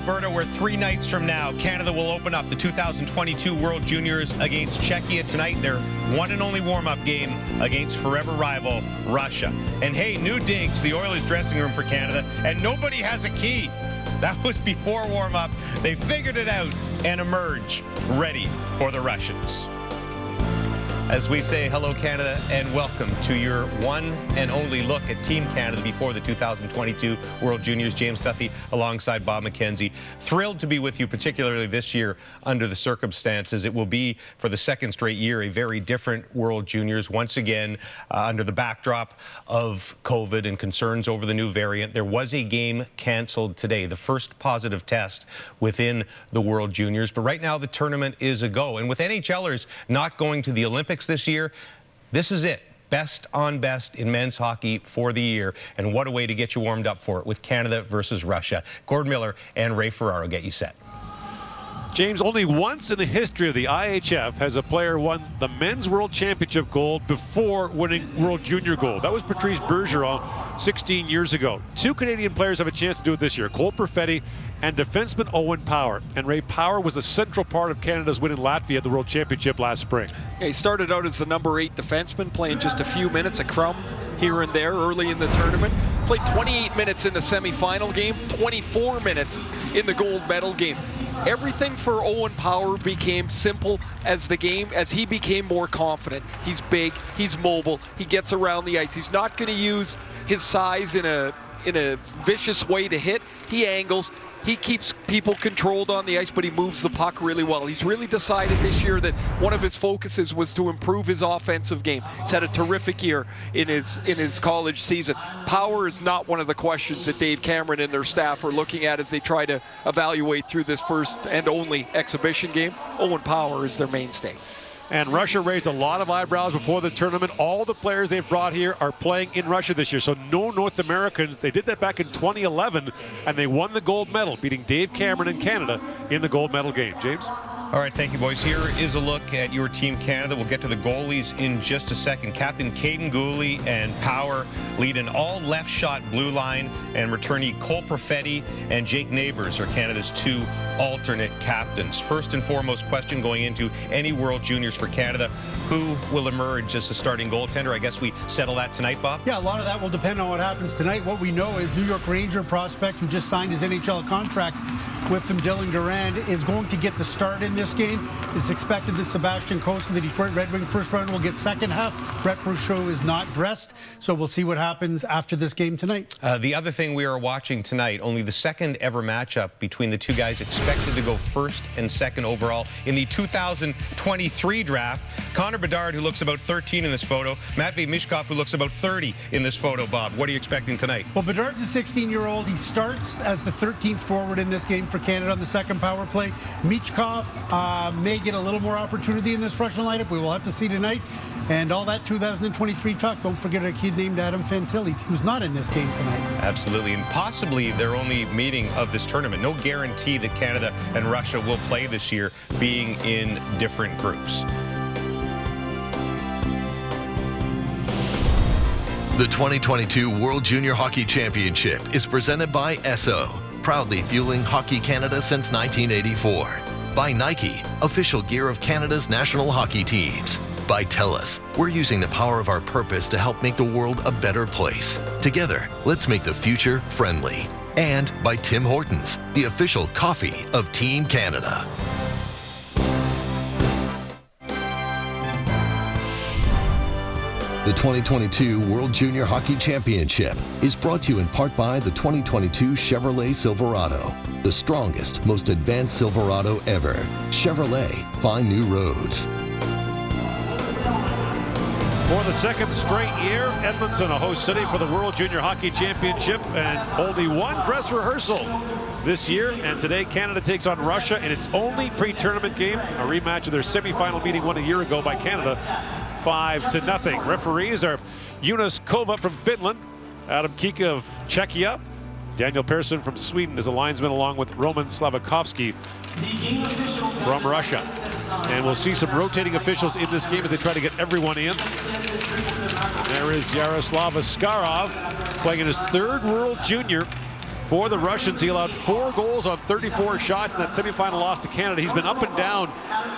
Alberta, where 3 nights from now, Canada will open up the 2022 World Juniors against Czechia tonight. Their one and only warm-up game against forever rival Russia. And hey, new digs, the Oilers dressing room for Canada, and nobody has a key. That was before warm-up. They figured it out and emerge ready for the Russians. As we say hello, Canada, and welcome to your one and only look at Team Canada before the 2022 World Juniors. James Duthie alongside Bob McKenzie. Thrilled to be with you, particularly this year under the circumstances. It will be, for the second straight year, a very different World Juniors. Once again, under the backdrop of COVID and concerns over the new variant. There was a game canceled today, the first positive test within the World Juniors. But right now, the tournament is a go. And with NHLers not going to the Olympics this year, this is it. Best on best in men's hockey for the year. And what a way to get you warmed up for it with Canada versus Russia. Gord Miller and Ray Ferraro get you set. James, only once in the history of the IIHF has a player won the men's world championship gold before winning world junior gold. That was Patrice Bergeron 16 years ago. 2 Canadian players have a chance to do it this year, Cole Perfetti and defenseman Owen Power. And Ray, Power was a central part of Canada's win in Latvia at the World Championship last spring. Yeah, he started out as the number 8 defenseman, playing just a few minutes, a crumb here and there early in the tournament. Played 28 minutes in the semifinal game, 24 minutes in the gold medal game. Everything for Owen Power became simple as he became more confident. He's big, he's mobile, he gets around the ice. He's not going to use his size in a vicious way to hit. He angles. He keeps people controlled on the ice, but he moves the puck really well. He's really decided this year that one of his focuses was to improve his offensive game. He's had a terrific year in his college season. Power is not one of the questions that Dave Cameron and their staff are looking at as they try to evaluate through this first and only exhibition game. Owen Power is their mainstay. And Russia raised a lot of eyebrows before the tournament. All the players they've brought here are playing in Russia this year, so no North Americans. They did that back in 2011, and they won the gold medal, beating Dave Cameron in Canada in the gold medal game. James? All right, thank you, boys. Here is a look at your Team Canada. We'll get to the goalies in just a second. Captain Caden Gooley and Power lead an all-left shot blue line, and returnee Cole Perfetti and Jake Neighbours are Canada's 2 alternate captains. First and foremost question going into any World Juniors for Canada, who will emerge as the starting goaltender? I guess we settle that tonight, Bob? Yeah, a lot of that will depend on what happens tonight. What we know is New York Ranger prospect who just signed his NHL contract with them, Dylan Durand, is going to get the start in this game. It's expected that Sebastian Cossa, the Detroit Red Wing first round, will get second half. Brett Bruchot is not dressed, so we'll see what happens after this game tonight. The other thing we are watching tonight, only the second ever matchup between the two guys expected to go first and second overall in the 2023 draft. Connor Bedard, who looks about 13 in this photo. Matvei Michkov, who looks about 30 in this photo. Bob, what are you expecting tonight? Well, Bedard's a 16-year-old. He starts as the 13th forward in this game for Canada on the second power play. Michkov may get a little more opportunity in this Russian lineup. We will have to see tonight. And all that 2023 talk, don't forget a kid named Adam Fantilli, who's not in this game tonight. Absolutely, and possibly their only meeting of this tournament. No guarantee that Canada and Russia will play this year, being in different groups. The 2022 World Junior Hockey Championship is presented by Esso, proudly fueling Hockey Canada since 1984. By Nike, official gear of Canada's national hockey teams. By TELUS, we're using the power of our purpose to help make the world a better place. Together, let's make the future friendly. And by Tim Hortons, the official coffee of Team Canada. The 2022 World Junior Hockey Championship is brought to you in part by the 2022 Chevrolet Silverado, the strongest, most advanced Silverado ever. Chevrolet, find new roads. For the second straight year, Edmonton, a host city for the World Junior Hockey Championship, and only one dress rehearsal this year. And today, Canada takes on Russia in its only pre-tournament game, a rematch of their semifinal meeting won a year ago by Canada, 5-0. Referees are Jonas Kova from Finland, Adam Kika of Czechia, Daniel Persson from Sweden is a linesman, along with Roman Slavakovsky from Russia. And we'll see some rotating officials in this game as they try to get everyone in. And there is Yaroslav Askarov playing in his third World Junior For the Russians, he allowed 4 goals on 34 shots in that semifinal loss to Canada. He's been up and down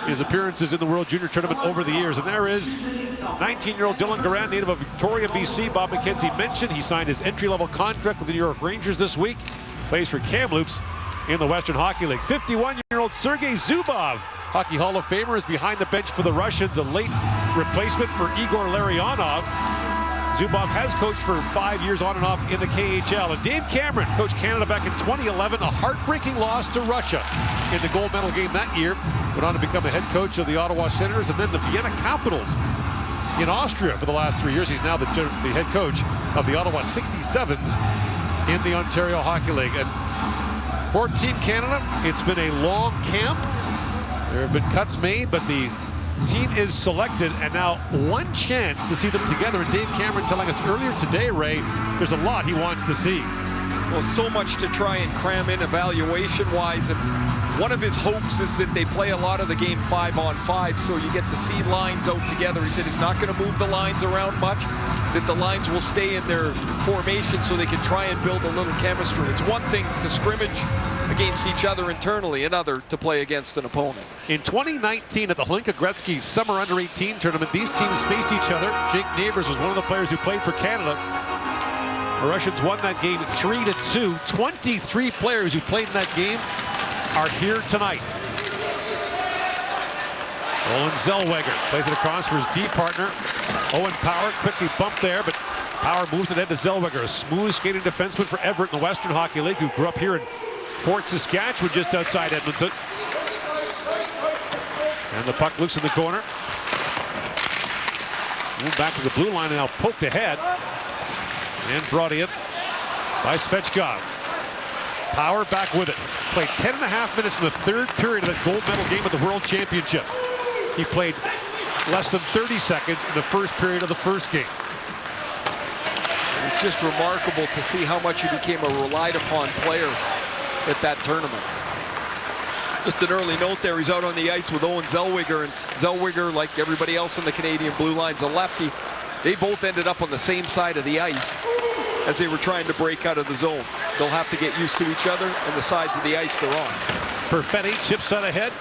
his appearances in the World Junior Tournament over the years. And there is 19-year-old Dylan Garand, native of Victoria, BC. Bob McKenzie mentioned he signed his entry-level contract with the New York Rangers this week. Plays for Kamloops in the Western Hockey League. 51-year-old Sergei Zubov, Hockey Hall of Famer, is behind the bench for the Russians, a late replacement for Igor Larionov. Zubov has coached for 5 years on and off in the KHL. And Dave Cameron coached Canada back in 2011, a heartbreaking loss to Russia in the gold medal game that year. Went on to become a head coach of the Ottawa Senators and then the Vienna Capitals in Austria for the last 3 years. He's now the head coach of the Ottawa 67s in the Ontario Hockey League. And for Team Canada, it's been a long camp. There have been cuts made, but the team is selected, and now one chance to see them together. And Dave Cameron telling us earlier today, Ray, there's a lot he wants to see. Well, so much to try and cram in evaluation-wise, and one of his hopes is that they play a lot of the game 5-on-5, so you get to see lines out together. He said he's not going to move the lines around much, that the lines will stay in their formation so they can try and build a little chemistry. It's one thing to scrimmage against each other internally, another to play against an opponent. In 2019 at the Hlinka Gretzky Summer Under-18 tournament, these teams faced each other. Jake Neighbors was one of the players who played for Canada. The Russians won that game 3-2. 23 players who played in that game are here tonight. Owen Zellweger plays it across for his D partner. Owen Power quickly bumped there, but Power moves it ahead to Zellweger, a smooth skating defenseman for Everett in the Western Hockey League, who grew up here in Fort Saskatchewan, just outside Edmonton. And the puck loose in the corner. Moved back to the blue line and now poked ahead. And brought in by Svechkov. Power back with it. Played 10.5 minutes in the third period of that gold medal game at the World Championship. He played less than 30 seconds in the first period of the first game. It's just remarkable to see how much he became a relied upon player at that tournament. Just an early note there, he's out on the ice with Owen Zellweger, and Zellweger, like everybody else in the Canadian Blue Line's a lefty. They both ended up on the same side of the ice as they were trying to break out of the zone. They'll have to get used to each other and the sides of the ice they're on. Perfetti chips out ahead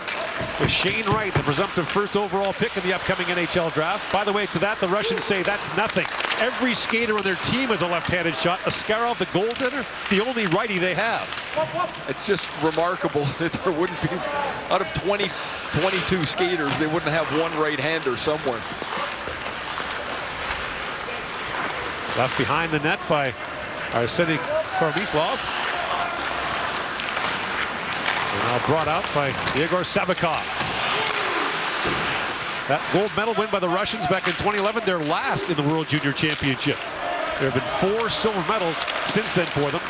with Shane Wright, the presumptive first overall pick in the upcoming NHL draft. By the way, to that, the Russians say that's nothing. Every skater on their team has a left-handed shot. Askarov, the goaltender, the only righty they have. It's just remarkable that there wouldn't be, out of 22 skaters, they wouldn't have one right-hander somewhere. Left behind the net by Arseny Kormislov. And now brought out by Igor Sabikov. That gold medal win by the Russians back in 2011, their last in the World Junior Championship. There have been 4 silver medals since then for them.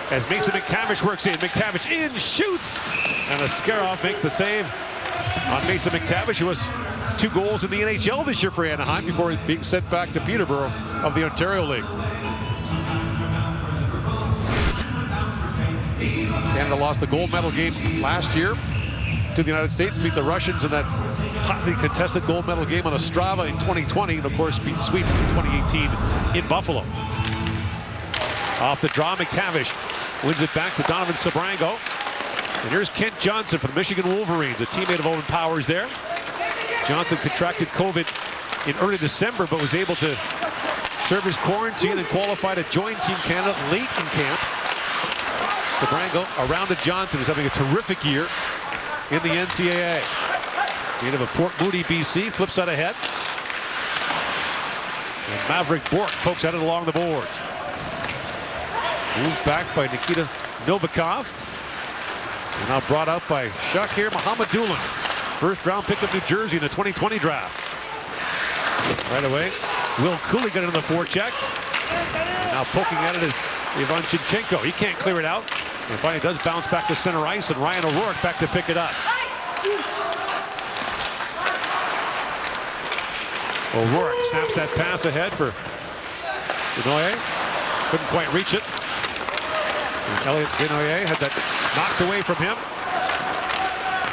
As Mason McTavish works in, McTavish in, shoots! And Askarov makes the save on Mason McTavish, who has 2 goals in the NHL this year for Anaheim before being sent back to Peterborough of the Ontario League. Canada lost the gold medal game last year to the United States, beat the Russians in that hotly contested gold medal game on Ostrava in 2020, and of course beat Sweden in 2018 in Buffalo. Off the draw, McTavish wins it back to Donovan Sabrango. And here's Kent Johnson from the Michigan Wolverines, a teammate of Owen Powers there. Johnson contracted COVID in early December, but was able to serve his quarantine and qualify to join Team Canada late in camp. Sabrango around to Johnson, who's having a terrific year in the NCAA. Native of Port Moody, BC, flips out ahead. And Maverick Bork pokes at it along the boards. Moved back by Nikita Novikov. And now brought out by Shakir Mohammedoulin. First round pick of New Jersey in the 2020 draft. Right away, Will Cooley got it in the forecheck. And now poking at it is Ivan Chinchenko. He can't clear it out. And finally does bounce back to center ice, and Ryan O'Rourke back to pick it up. O'Rourke snaps that pass ahead for Denoyer. Couldn't quite reach it. And Elliot Denoyer had that knocked away from him.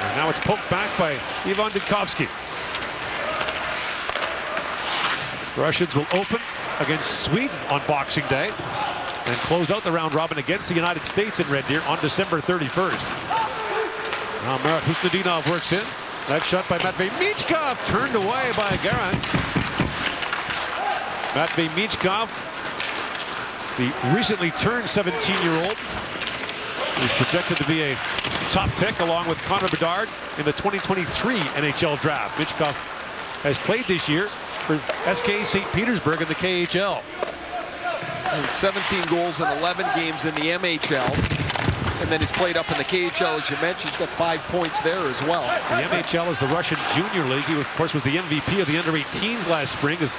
And now it's poked back by Ivan Dudkovsky. The Russians will open against Sweden on Boxing Day. and close out the round robin against the United States in Red Deer on December 31st. Now Marat Husnudinov works in. That shot by Matvei Michkov, turned away by Garan. Matvei Michkov, the recently turned 17-year-old, is projected to be a top pick along with Connor Bedard in the 2023 NHL draft. Michkov has played this year for SK St. Petersburg in the KHL. And 17 goals in 11 games in the MHL. And then he's played up in the KHL, as you mentioned. He's got 5 points there as well. The MHL is the Russian Junior League. He, of course, was the MVP of the under-18s last spring as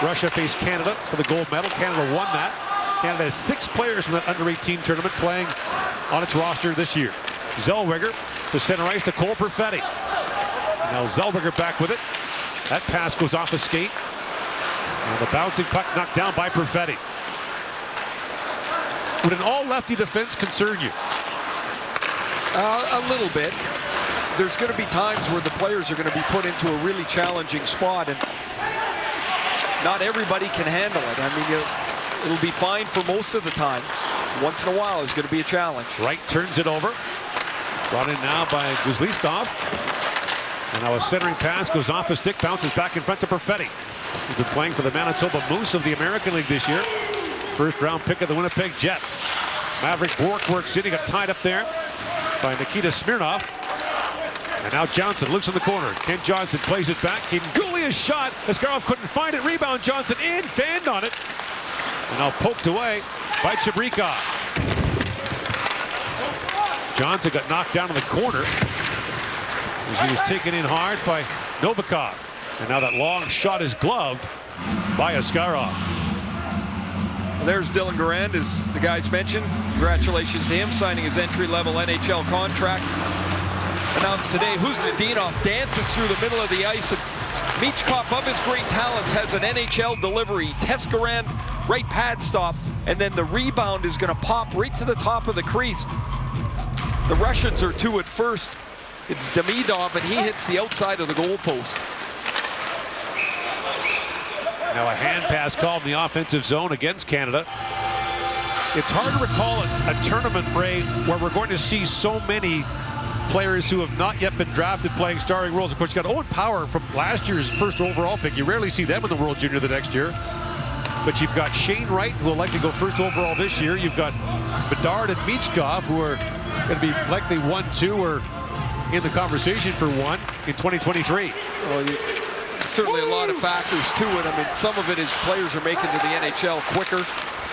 Russia faced Canada for the gold medal. Canada won that. Canada has 6 players from that under-18 tournament playing on its roster this year. Zellweger to center ice to Cole Perfetti. Now Zellweger back with it. That pass goes off a skate. And the bouncing puck knocked down by Perfetti. Would an all-lefty defense concern you? A little bit. There's going to be times where the players are going to be put into a really challenging spot, and not everybody can handle it. I mean, it'll be fine for most of the time. Once in a while, it's going to be a challenge. Wright turns it over. Brought in now by Guzlistov. And now a centering pass goes off a stick, bounces back in front to Perfetti. He's been playing for the Manitoba Moose of the American League this year. First round pick of the Winnipeg Jets. Maverick Bourque works in. He got tied up there by Nikita Smirnov. And now Johnson looks in the corner. Kent Johnson plays it back. Keaton Goulia's shot. Askarov couldn't find it. Rebound Johnson in. Fanned on it. And now poked away by Chibrikov. Johnson got knocked down in the corner as he was taken in hard by Novikov. And now that long shot is gloved by Askarov. There's Dylan Garand, as the guys mentioned. Congratulations to him signing his entry-level NHL contract. Announced today, Husnudinov dances through the middle of the ice, and Michkov, of his great talents, has an NHL delivery. Tess Garand, right pad stop, and then the rebound is going to pop right to the top of the crease. The Russians are 2 at first. It's Demidov, and he hits the outside of the goalpost. Now a hand pass called in the offensive zone against Canada. It's hard to recall a tournament, Ray, where we're going to see so many players who have not yet been drafted playing starring roles. Of course, you got Owen Power from last year's first overall pick. You rarely see them in the World Junior the next year. But you've got Shane Wright, who will likely go first overall this year. You've got Bedard and Michkov, who are going to be likely 1-2 or in the conversation for 1 in 2023. Well, certainly a lot of factors to it. I mean, some of it is players are making to the NHL quicker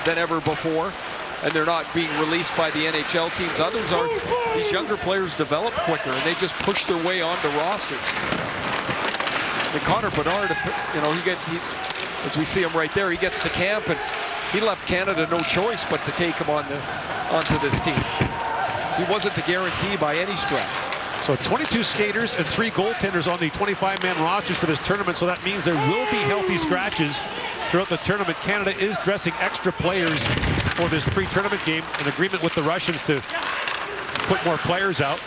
than ever before, and they're not being released by the NHL teams. Others are, these younger players develop quicker, and they just push their way onto rosters. And Connor Bedard, you know, as we see him right there, he gets to camp, and he left Canada no choice but to take him onto this team. He wasn't the guarantee by any stretch. So 22 skaters and 3 goaltenders on the 25-man rosters for this tournament, so that means there will be healthy scratches throughout the tournament. Canada is dressing extra players for this pre-tournament game, in agreement with the Russians to put more players out.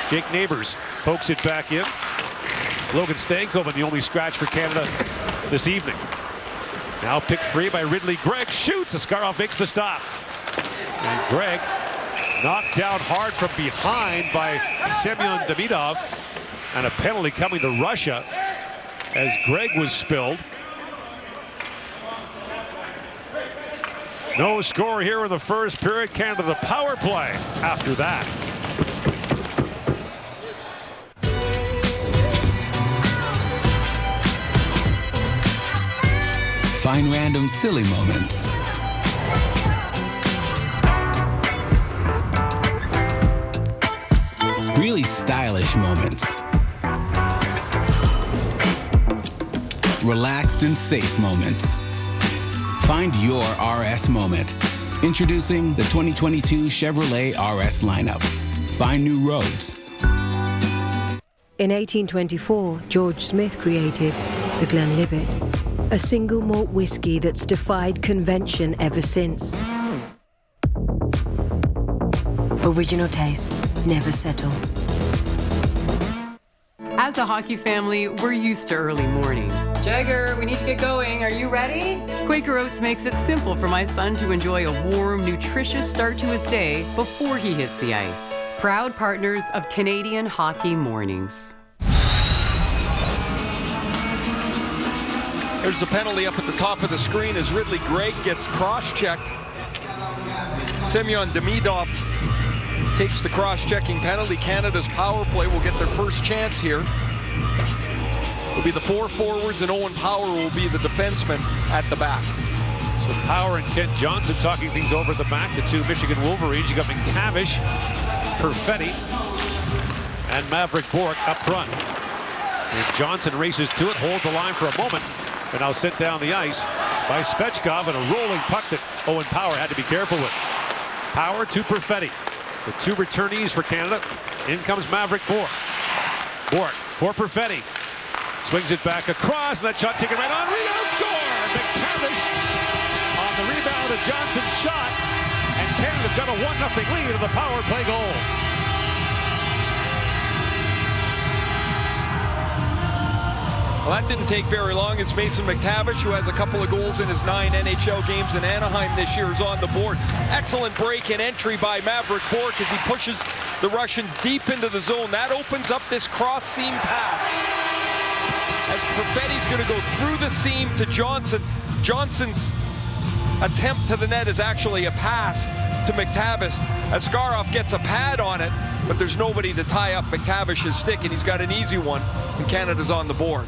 Jake Neighbors pokes it back in. Logan Stankoven, the only scratch for Canada this evening. Now picked free by Ridley Gregg, shoots. Askarov makes the stop. And Gregg knocked down hard from behind by Semyon Demidov, and a penalty coming to Russia as Gregg was spilled. No score here in the first period. Canada the power play after that. Find random silly moments. Really stylish moments. Relaxed and safe moments. Find your RS moment. Introducing the 2022 Chevrolet RS lineup. Find new roads. In 1824, George Smith created the Glenlivet, a single malt whiskey that's defied convention ever since. Original taste never settles. As As a hockey family, we're used to early mornings. Jagger, we need to get going. Are you ready? Quaker Oats makes it simple for my son to enjoy a warm, nutritious start to his day before he hits the ice. Proud partners of Canadian Hockey Mornings. There's the penalty up at the top of the screen as Ridley Gregg gets cross-checked. Semyon Demidov takes the cross-checking penalty. Canada's power play will get their first chance here. It'll be the 4 forwards, and Owen Power will be the defenseman at the back. So Power and Kent Johnson talking things over at the back. The two Michigan Wolverines. You got McTavish, Perfetti, and Maverick Bourque up front. And Johnson races to it, holds the line for a moment, and now sent down the ice by Svechkov, and a rolling puck that Owen Power had to be careful with. Power to Perfetti. The two returnees for Canada. In comes Maverick Bourque. Bourque for Perfetti. Swings it back across, and that shot taken right on. Rebound score! McTavish on the rebound of Johnson's shot, and Canada's got a 1-0 lead in the power play goal. Well, that didn't take very long as Mason McTavish, who has a couple of goals in his 9 NHL games in Anaheim this year, is on the board. Excellent break and entry by Maverick Bourque as he pushes the Russians deep into the zone. That opens up this cross-seam pass. As Perfetti's going to go through the seam to Johnson. Johnson's attempt to the net is actually a pass to McTavish. Askarov gets a pad on it, but there's nobody to tie up McTavish's stick, and he's got an easy one, and Canada's on the board.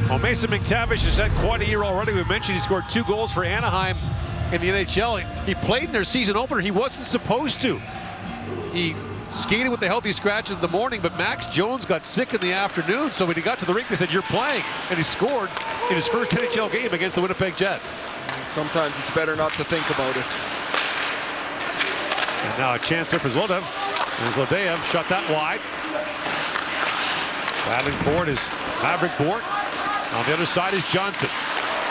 Well, Mason McTavish has had quite a year already. We mentioned he scored 2 goals for Anaheim in the NHL. He played in their season opener. He wasn't supposed to. He skated with the healthy scratches in the morning, but Max Jones got sick in the afternoon, so when he got to the rink, they said, "You're playing," and he scored in his first NHL game against the Winnipeg Jets. Sometimes it's better not to think about it. And now a chance there for Zlodev. And Zlodev shot that wide. Battling forward is Maverick Bourque. On the other side is Johnson.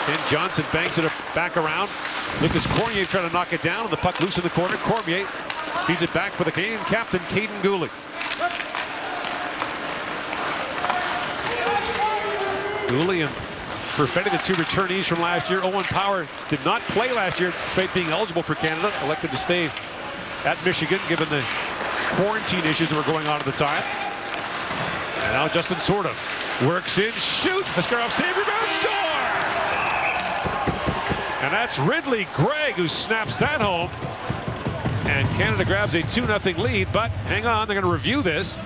And Johnson banks it back around. Lucas Cormier trying to knock it down, and the puck loose in the corner. Cormier feeds it back for the Canadian captain, Caden Gooley. Gooley and Perfetti, the two returnees from last year. Owen Power did not play last year despite being eligible for Canada. Elected to stay at Michigan given the quarantine issues that were going on at the time. And now Justin Sorda works in, shoots. Askarov save, rebound, score! And that's Ridley Gregg who snaps that home. And Canada grabs a 2-0 lead, but hang on, they're going to review this.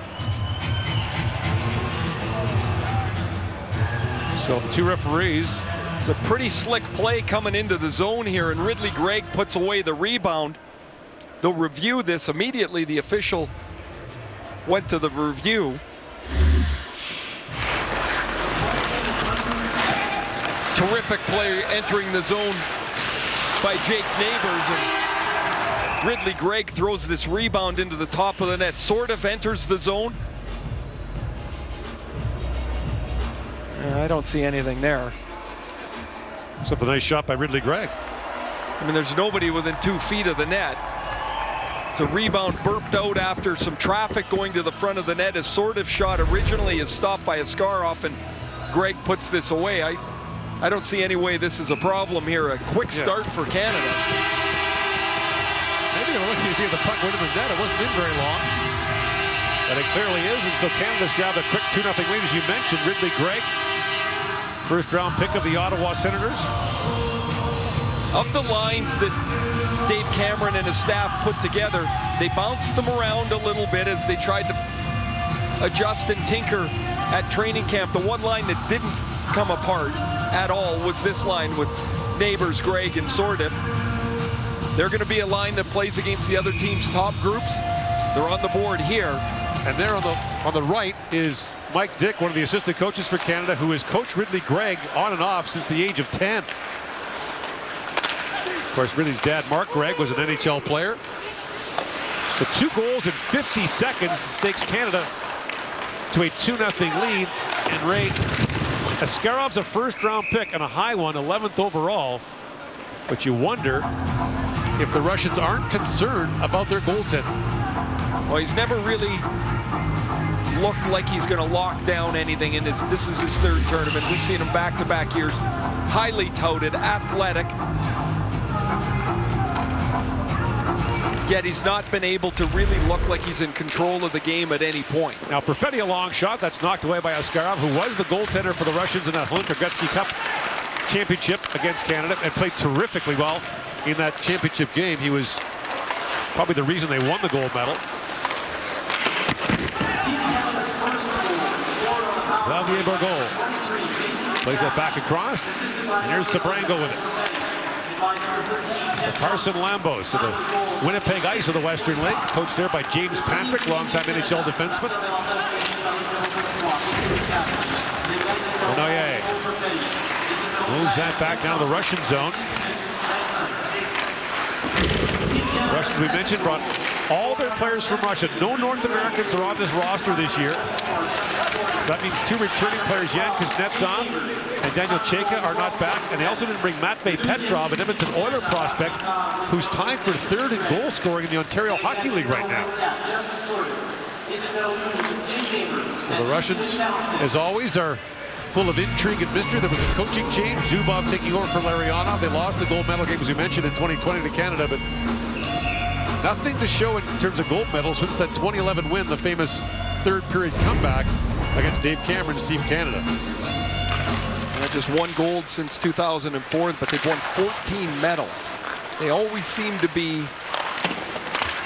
So the two referees. It's a pretty slick play coming into the zone here, and Ridley Gregg puts away the rebound. They'll review this immediately. The official went to the review. Terrific play entering the zone by Jake Neighbors, and Ridley Gregg throws this rebound into the top of the net. Sort of enters the zone. I don't see anything there. Except a nice shot by Ridley Gregg. I mean, there's nobody within 2 feet of the net. It's a rebound burped out after some traffic going to the front of the net. A sort of shot originally is stopped by Askarov, and Gregg puts this away. I don't see any way this is a problem here. A quick start for Canada. Maybe they're looking to see if the puck went in the net. It wasn't in very long. But it clearly is, and so Canada's grabbed a quick 2-0 lead, as you mentioned. Ridley Gregg, first-round pick of the Ottawa Senators. Of the lines that Dave Cameron and his staff put together, they bounced them around a little bit as they tried to adjust and tinker at training camp. The one line that didn't come apart at all was this line with Neighbors, Gregg, and Sordiff. They're going to be a line that plays against the other team's top groups. They're on the board here. And there on the right is Mike Dick, one of the assistant coaches for Canada, who has coached Ridley Gregg on and off since the age of 10. Of course, Ridley's dad, Mark Gregg, was an NHL player. So 2 goals in 50 seconds stakes Canada to a 2-0 lead. And Ray, Askarov's a first-round pick and a high one, 11th overall. But you wonder if the Russians aren't concerned about their goaltender. Well, he's never really look like he's going to lock down anything, and this is his third tournament. We've seen him back-to-back years. Highly touted, athletic. Yet he's not been able to really look like he's in control of the game at any point. Now Perfetti, a long shot that's knocked away by Askarov, who was the goaltender for the Russians in that Holinka Gretzky Cup championship against Canada and played terrifically well in that championship game. He was probably the reason they won the gold medal. Xavier Bourgault plays that back across, and here's Sabrango with it. Carson Lambos to the Winnipeg Ice of the Western League, coached there by James Patrick, longtime NHL defenseman. Lenoyer moves that back down to the Russian zone. The Russians, we mentioned, brought all their players from Russia. No North Americans are on this roster this year. That means two returning players, Yan Kuznetsov and Daniel Chayka, are not back. And they also didn't bring Matvei Petrov, an Edmonton Oilers prospect, who's tied for third in goal scoring in the Ontario Hockey League right now. So the Russians, as always, are full of intrigue and mystery. There was a coaching change. Zubov taking over for Larionov. They lost the gold medal game, as we mentioned, in 2020 to Canada, but nothing to show in terms of gold medals since that 2011 win, the famous third period comeback against Dave Cameron's Team Canada. And just one gold since 2004, but they've won 14 medals. They always seem to be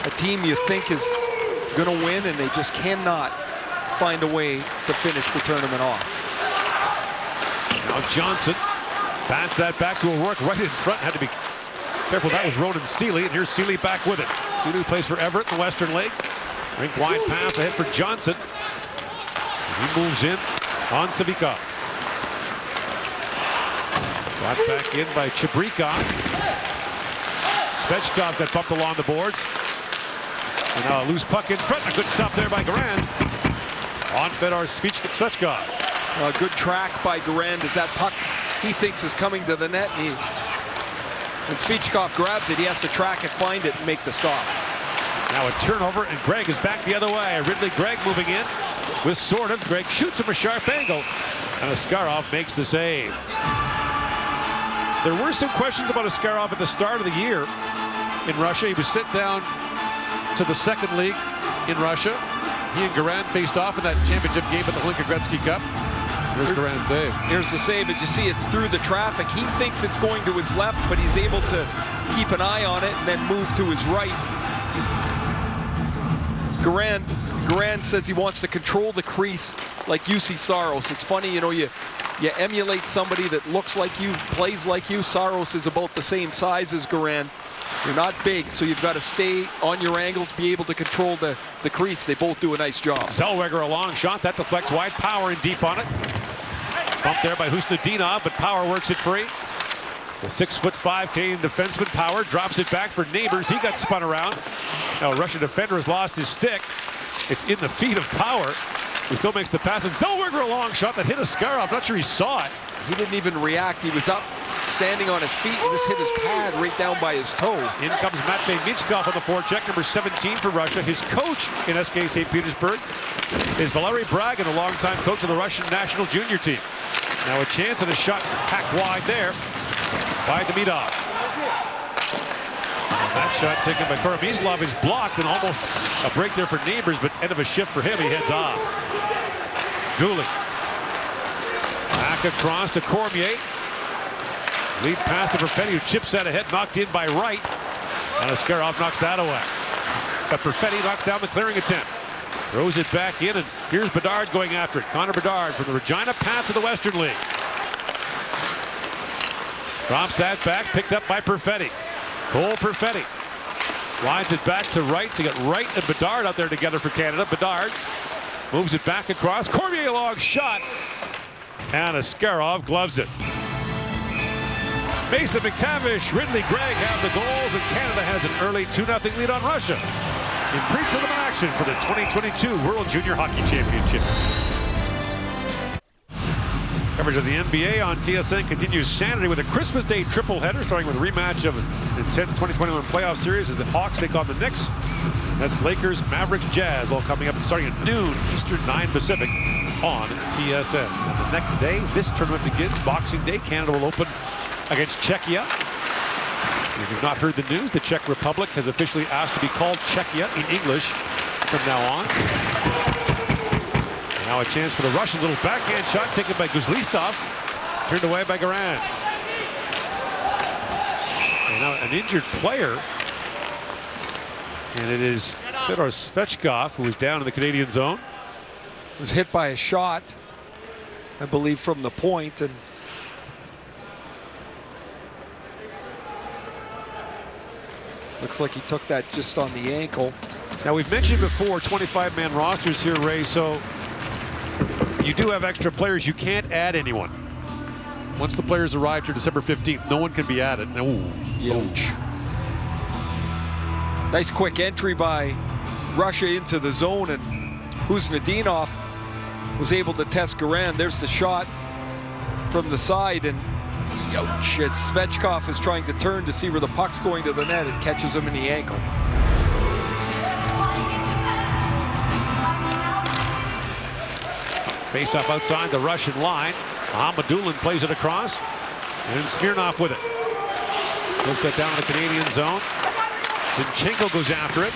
a team you think is going to win, and they just cannot find a way to finish the tournament off. Now Johnson bats that back to O'Rourke right in front. Had to be careful. That was Ronan Seeley, and here's Seeley back with it. Seeley plays for Everett in the Western League. Rink wide pass ahead for Johnson. He moves in on Savikov. Brought back in by Chabrikov. Svechkov got bumped along the boards. And now a loose puck in front. A good stop there by Garand. On Fedor Svechkov. A good track by Garand as that puck he thinks is coming to the net. And when Svechkov grabs it, he has to track it, find it, and make the stop. Now a turnover, and Gregg is back the other way. Ridley Gregg moving in with Sortiv. Gregg shoots him a sharp angle, and Askarov makes the save. There were some questions about Askarov at the start of the year in Russia. He was sent down to the second league in Russia. He and Garand faced off in that championship game at the Holinka Gretzky Cup. Here's Garand's save. Here's the save. As you see, it's through the traffic. He thinks it's going to his left, but he's able to keep an eye on it and then move to his right. Garand says he wants to control the crease like UC Saros. It's funny, you know, you emulate somebody that looks like you, plays like you. Saros is about the same size as Garand. You're not big, so you've got to stay on your angles, be able to control the crease. They both do a nice job. Zellweger, a long shot. That deflects wide. Power in deep on it. Bumped there by Husnudinov, but Power works it free. The 6'5" Canadian defenseman Power drops it back for Neighbors. He got spun around. Now a Russian defender has lost his stick. It's in the feet of Power, who still makes the pass. And Zellweger, a long shot that hit Askarov. I'm not sure he saw it. He didn't even react. He was up, standing on his feet, and this hit his pad right down by his toe. In comes Matvei Michkov on the forecheck, number 17 for Russia. His coach in SK St. Petersburg is Valery Bragin, a longtime coach of the Russian national junior team. Now a chance and a shot hacked wide there by Demidov. That shot taken by Koromizlov is blocked, and almost a break there for Neighbors, but end of a shift for him. He heads off. Goulet. Back across to Cormier. Lead pass to Perfetti, who chips that ahead, knocked in by Wright. And Askarov knocks that away. But Perfetti knocks down the clearing attempt. Throws it back in, and here's Bedard going after it. Connor Bedard from the Regina Pats of the Western League. Drops that back, picked up by Perfetti. Cole Perfetti slides it back to Wright. So you got Wright and Bedard out there together for Canada. Bedard moves it back across. Cormier, a long shot. And Askarov gloves it. Mason McTavish, Ridley Gregg have the goals, and Canada has an early 2-0 lead on Russia in pre-tournament action for the 2022 World Junior Hockey Championship. Coverage of the NBA on TSN continues Saturday with a Christmas Day triple header, starting with a rematch of an intense 2021 playoff series as the Hawks take on the Knicks. That's Lakers, Mavericks, Jazz, all coming up starting at noon Eastern, 9 Pacific on TSN. And the next day, this tournament begins, Boxing Day. Canada will open against Czechia. If you've not heard the news, the Czech Republic has officially asked to be called Czechia in English from now on. And now a chance for the Russians. Little backhand shot taken by Guzlistov. Turned away by Garand. And now an injured player. And it is Fedor Svechkov, who is down in the Canadian zone. Was hit by a shot, I believe, from the point, and looks like he took that just on the ankle. Now, we've mentioned before 25-man rosters here, Ray, so you do have extra players. You can't add anyone. Once the players arrive here December 15th, no one can be added. Ouch. Nice quick entry by Russia into the zone, and Kuznetsov was able to test Garand. There's the shot from the side, and ouch, as Svechkov is trying to turn to see where the puck's going to the net, it catches him in the ankle. Face up outside the Russian line. Ahmadulin plays it across, and Smirnov with it. Looks that down in the Canadian zone. Zinchenko goes after it.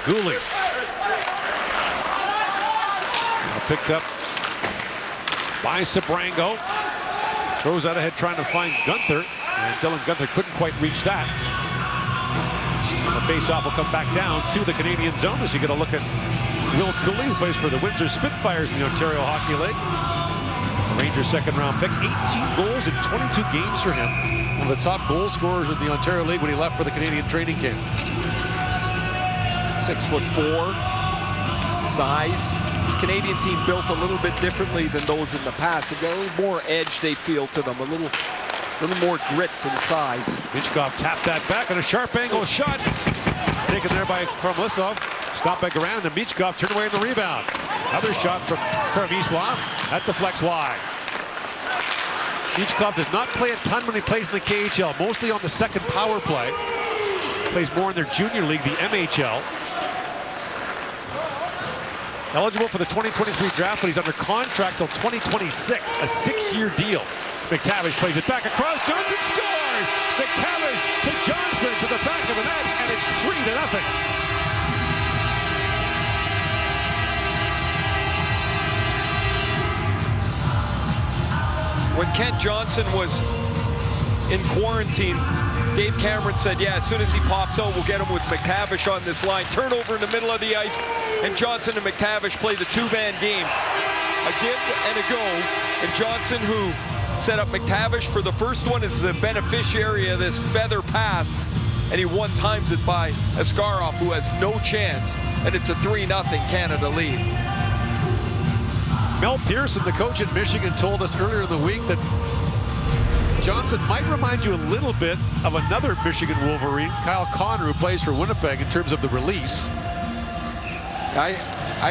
Goulet. Now picked up by Sabrango. Throws out ahead trying to find Gunther. And Dylan Gunther couldn't quite reach that. And the face-off will come back down to the Canadian zone as you get a look at Will Cooley, who plays for the Windsor Spitfires in the Ontario Hockey League. Rangers second-round pick. 18 goals in 22 games for him. One of the top goal scorers in the Ontario League when he left for the Canadian training camp. 6'4", size. This Canadian team built a little bit differently than those in the past. They've got a little more edge, they feel, to them. A little more grit and size. Michkov tapped that back and a sharp angle shot. Taken there by Kromlithov. Stopped by Garand, and Michkov turned away in the rebound. Another shot from Kramislav. That deflects wide. Michkov does not play a ton when he plays in the KHL, mostly on the second power play. Plays more in their junior league, the MHL. Eligible for the 2023 draft, but he's under contract till 2026, a 6-year deal. McTavish plays it back across. Johnson scores! McTavish to Johnson to the back of the net, and it's 3-0. When Kent Johnson was in quarantine, Dave Cameron said, yeah, as soon as he pops out, we'll get him with McTavish on this line. Turnover in the middle of the ice, and Johnson and McTavish play the two-man game. A give and a go, and Johnson, who set up McTavish for the first one, is the beneficiary of this feather pass, and he one-times it by Askarov, who has no chance, and it's a 3-0 Canada lead. Mel Pearson, the coach at Michigan, told us earlier in the week that Johnson might remind you a little bit of another Michigan Wolverine, Kyle Connor, who plays for Winnipeg, in terms of the release. I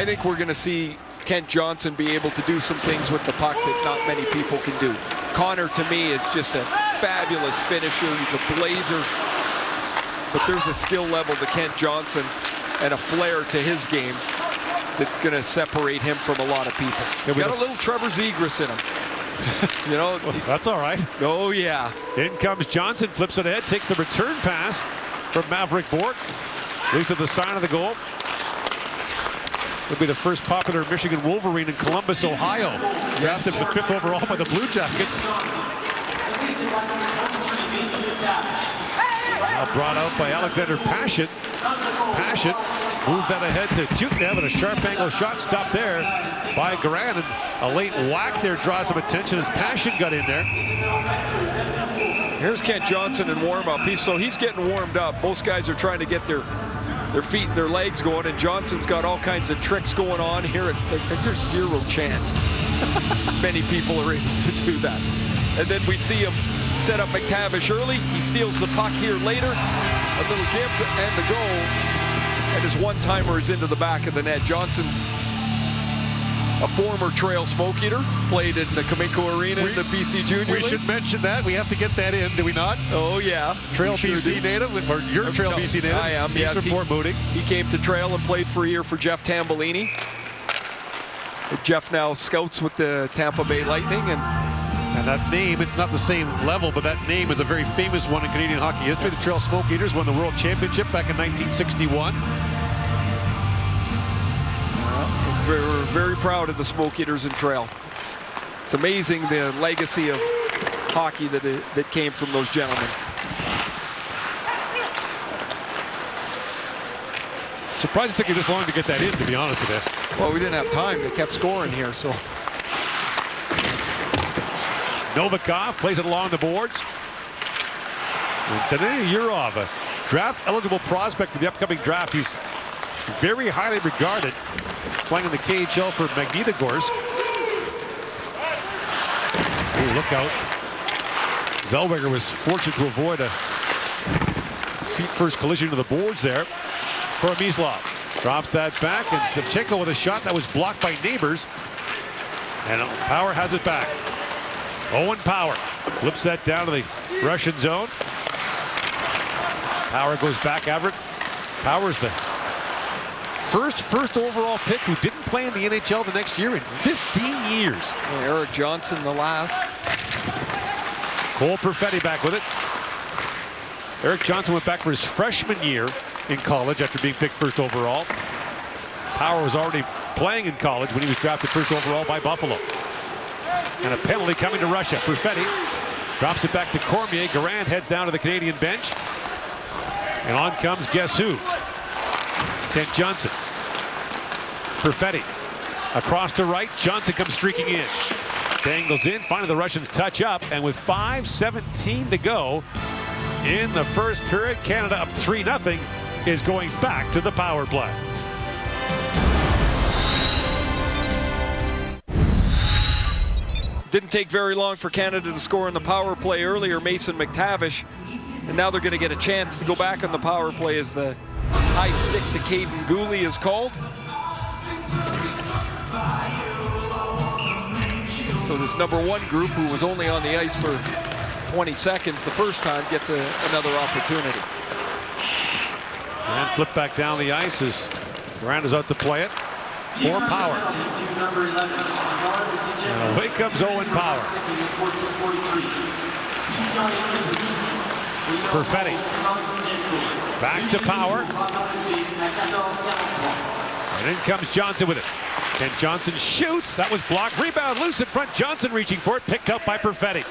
think we're going to see Kent Johnson be able to do some things with the puck that not many people can do. Connor, to me, is just a fabulous finisher. He's a blazer. But there's a skill level to Kent Johnson and a flair to his game that's going to separate him from a lot of people. He's got a little Trevor Zegras in him. You know, well, that's all right. Oh, yeah. In comes Johnson, flips it ahead, takes the return pass from Maverick Bourque. Leaves at the side of the goal. Will be the first popular Michigan Wolverine in Columbus, Ohio. Drafted the 5th overall by the Blue Jackets. Now brought out by Alexander Pashin. Pashin moved that ahead to Tuknev, and a sharp angle shot stopped there by Garand. And a late whack there draws some attention as Pashin got in there. Here's Kent Johnson in warm-up. He's getting warmed up. Most guys are trying to get their feet and their legs going, and Johnson's got all kinds of tricks going on here. There's zero chance many people are able to do that. And then we see him set up McTavish early. He steals the puck here later. A little give and the goal. And his one-timer is into the back of the net. Johnson's a former Trail Smoke Eater, played in the Cominco Arena in the BC Junior We League. should mention that. We have to get that in, do we not? Oh, yeah. Trail Sure BC do. native, or you're Trail BC native? I am, He's yes. from Fort Moody. He came to Trail and played for a year for Jeff Tambellini. Jeff now scouts with the Tampa Bay Lightning, And that name, it's not the same level, but that name is a very famous one in Canadian hockey history. The Trail Smoke Eaters won the World Championship back in 1961. we're very proud of the Smoke Eaters in Trail. It's amazing the legacy of hockey that came from those gentlemen. Surprised it took you this long to get that in, to be honest with you. Well, we didn't have time. They kept scoring here, so. Novikov plays it along the boards. And Danil Yurov, a draft-eligible prospect for the upcoming draft. He's very highly regarded, playing in the KHL for Magnitogorsk. Oh, look out. Zellweger was fortunate to avoid a feet-first collision to the boards there. Koromizlov drops that back, and Shevchenko with a shot that was blocked by Neighbors. And Power has it back. Owen Power flips that down to the Russian zone. Power goes back, Everett. Power's the first overall pick who didn't play in the NHL the next year in 15 years. Eric Johnson the last. Cole Perfetti back with it. Eric Johnson went back for his freshman year in college after being picked first overall. Power was already playing in college when he was drafted first overall by Buffalo. And a penalty coming to Russia. Perfetti drops it back to Cormier. Garand heads down to the Canadian bench. And on comes guess who? Kent Johnson. Perfetti across to right. Johnson comes streaking in. Dangles in. Finally the Russians touch up. And with 5:17 to go in the first period, Canada up 3-0 is going back to the power play. Didn't take very long for Canada to score in the power play earlier, Mason McTavish. And now they're going to get a chance to go back on the power play as the high stick to Caden Gooley is called. So this number one group, who was only on the ice for 20 seconds the first time, gets another opportunity. And flip back down the ice as Durant is out to play it for Power. And away comes Owen Power. Perfetti. Back to Power. And in comes Johnson with it. And Johnson shoots. That was blocked. Rebound loose in front. Johnson reaching for it. Picked up by Perfetti.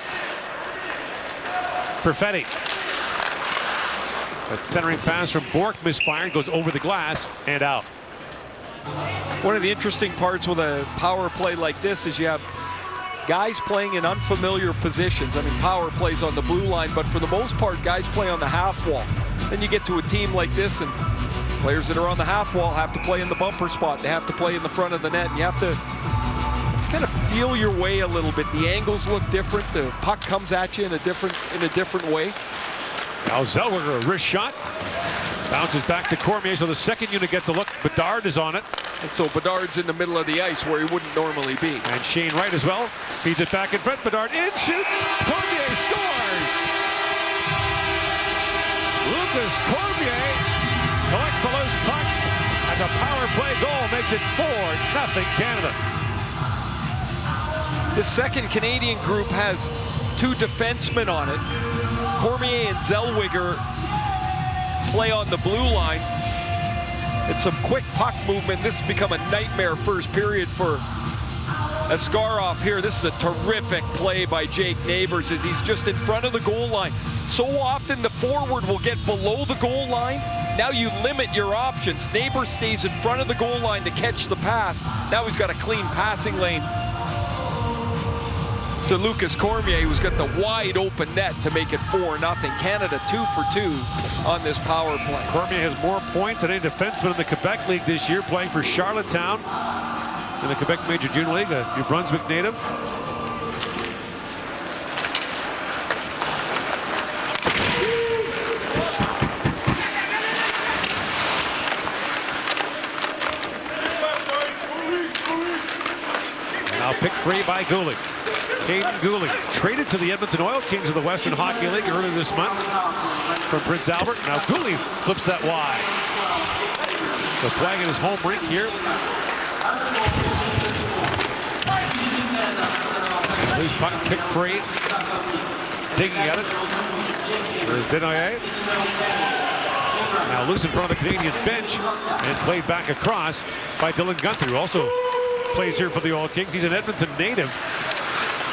Perfetti. That centering pass from Bork misfired, goes over the glass and out. One of the interesting parts with a power play like this is you have guys playing in unfamiliar positions. I mean, Power plays on the blue line, but for the most part, guys play on the half wall. Then you get to a team like this, and players that are on the half wall have to play in the bumper spot. They have to play in the front of the net, and you have to kind of feel your way a little bit. The angles look different. The puck comes at you in a different way. Now Zellweger, a wrist shot. Bounces back to Cormier, so the second unit gets a look. Bedard is on it. And so Bedard's in the middle of the ice where he wouldn't normally be. And Shane Wright as well. Feeds it back in front. Bedard in, shoot. Cormier scores. Lucas Cormier collects the loose puck. And the power play goal makes it 4-0 Canada. The second Canadian group has two defensemen on it. Cormier and Zellweger play on the blue line. It's some quick puck movement. This has become a nightmare first period for Askarov here. This is a terrific play by Jake Neighbors as he's just in front of the goal line. So often the forward will get below the goal line. Now you limit your options. Neighbors stays in front of the goal line to catch the pass. Now he's got a clean passing lane to Lucas Cormier, who's got the wide open net to make it 4-0. Canada 2 for 2 on this power play. Cormier has more points than any defenseman in the Quebec League this year, playing for Charlottetown in the Quebec Major Junior League, a New Brunswick native. pick free by Goulet. Caden Goulet traded to the Edmonton Oil Kings of the Western Hockey League earlier this month from Prince Albert. Now Goulet flips that wide. So playing in his home rink here. Loose puck, pick free. Digging at it. There's Denaye. Now loose in front of the Canadian bench and played back across by Dylan Gunther, who also plays here for the Oil Kings. He's an Edmonton native.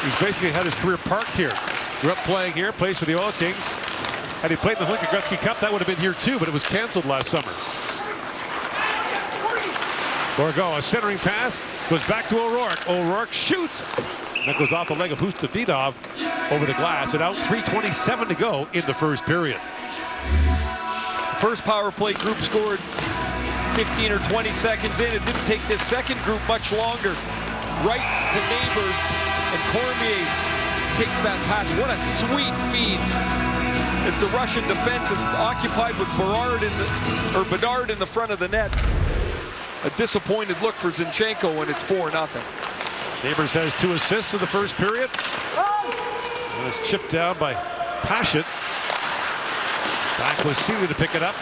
He's basically had his career parked here. Grew up playing here, plays for the Oil Kings. Had he played in the Hlinka Gretzky Cup, that would have been here too, but it was canceled last summer. Borgo, a centering pass, goes back to O'Rourke. O'Rourke shoots. That goes off the leg of Hustafidov over the glass, and out 3:27 to go in the first period. First power play group scored 15 or 20 seconds in. It didn't take this second group much longer. Right to Neighbors, and Cormier takes that pass. What a sweet feed as the Russian defense is occupied with Bedard in the front of the net. A disappointed look for Zinchenko, and it's 4-0. Neighbors has 2 assists in the first period. And it's chipped down by Paschet. Back with Seeley to pick it up.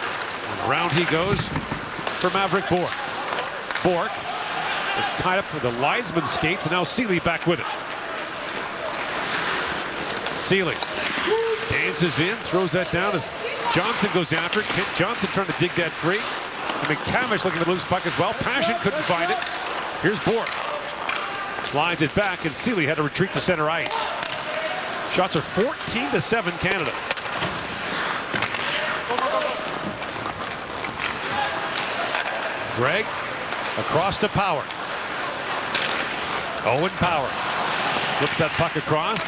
And around he goes for Maverick Bourque. Bourque, it's tied up with the linesman skates, and now Seeley back with it. Seeley dances in, throws that down as Johnson goes after it. Kent Johnson trying to dig that free. And McTavish looking at the loose puck as well. Paschet couldn't find it. Here's Bourque. Slides it back, and Seeley had to retreat to center ice. Shots are 14-7 Canada. Greg across to Power. Owen Power flips that puck across.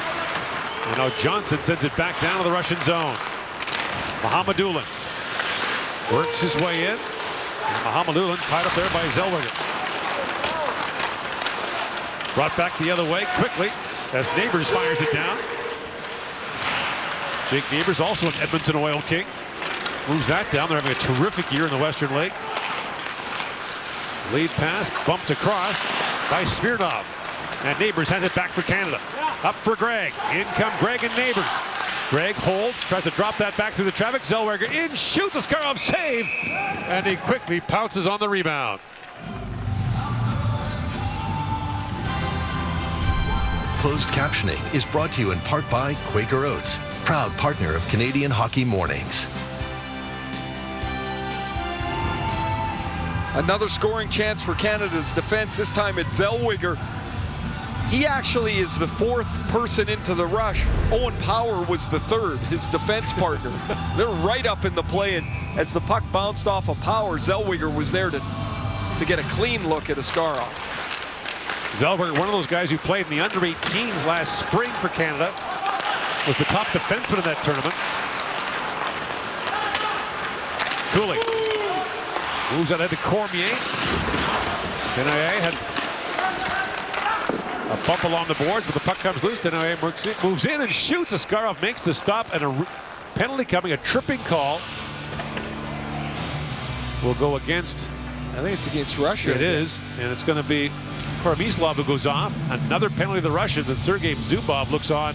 And now Johnson sends it back down to the Russian zone. Mohamedulin works his way in. And Mohamedulin tied up there by Zellweger. Brought back the other way quickly as Neighbors fires it down. Jake Neighbors, also an Edmonton Oil King, moves that down. They're having a terrific year in the Western League. Lead pass bumped across by Smirnov. And Neighbors has it back for Canada. Up for Gregg. In come Gregg and Neighbors. Gregg holds, tries to drop that back through the traffic. Zellweger in, shoots, Askarov save. And he quickly pounces on the rebound. Closed captioning is brought to you in part by Quaker Oats, proud partner of Canadian Hockey Mornings. Another scoring chance for Canada's defense. This time it's Zellweger. He actually is the 4th person into the rush. Owen Power was the 3rd, his defense partner. They're right up in the play, and as the puck bounced off of Power, Zellweger was there to get a clean look at Askarov. Zellweger, one of those guys who played in the under-18s last spring for Canada, was the top defenseman in that tournament. Cooley moves ahead to Cormier. Denaye had a bump along the boards, but the puck comes loose. Denaye moves in and shoots. Askarov makes the stop, and a penalty coming, a tripping call. Will go against, I think it's against Russia. It is, and it's going to be Kormislov who goes off. Another penalty to the Russians, and Sergei Zubov looks on.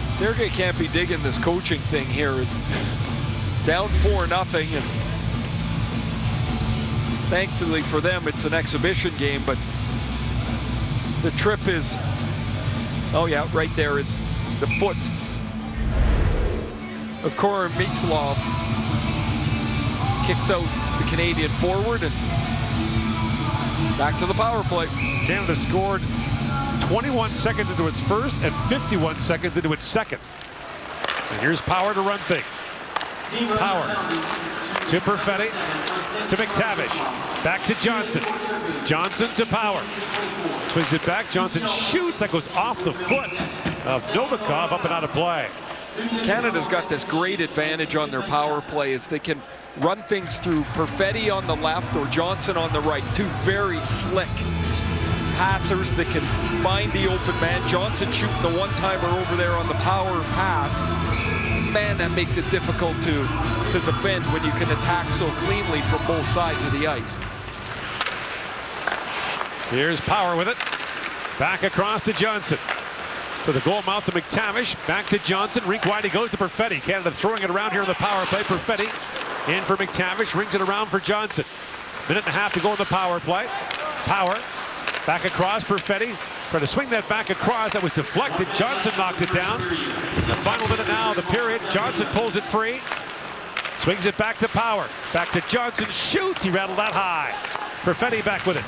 Sergei can't be digging this coaching thing here. Is down 4-0, and thankfully for them, it's an exhibition game, but the trip is, oh yeah, right there is the foot of Kormislov. Kicks out the Canadian forward, and back to the power play. Canada scored 21 seconds into its first and 51 seconds into its second. And here's Power to run things. Power to Perfetti, to McTavish, back to Johnson. Johnson to Power. Swings it back, Johnson shoots, that goes off the foot of Novikov, up and out of play. Canada's got this great advantage on their power play as they can run things through Perfetti on the left or Johnson on the right. Two very slick passers that can find the open man. Johnson shooting the one-timer over there on the power pass. Man, that makes it difficult to defend when you can attack so cleanly from both sides of the ice. Here's Power with it. Back across to Johnson. To the goal mouth to McTavish. Back to Johnson. Rink wide, he goes to Perfetti. Canada throwing it around here on the power play. Perfetti in for McTavish. Rings it around for Johnson. Minute and a half to go in the power play. Power. Back across, Perfetti. Trying to swing that back across. That was deflected. Johnson knocked it down. The final minute now of the period. Johnson pulls it free. Swings it back to Power. Back to Johnson. Shoots. He rattled that high. Perfetti back with it.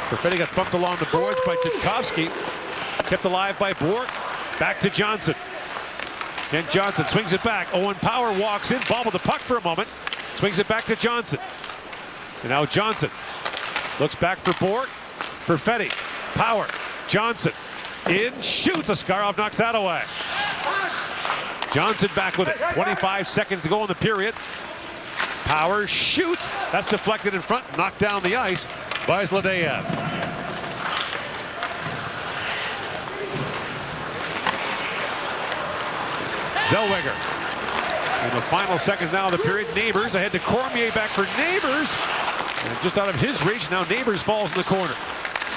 Perfetti got bumped along the boards by Tchaikovsky. Kept alive by Bork. Back to Johnson. And Johnson swings it back. Owen Power walks in. Bobbled the puck for a moment. Swings it back to Johnson. And now Johnson looks back for Bork. Perfetti. Power. Johnson. In. Shoots. Askarov knocks that away. Johnson back with it. 25 seconds to go in the period. Power shoots. That's deflected in front. Knocked down the ice by Zlodeyev. Zellweger. In the final seconds now of the period. Neighbors ahead to Cormier. Back for Neighbors. And just out of his reach. Now Neighbors falls in the corner.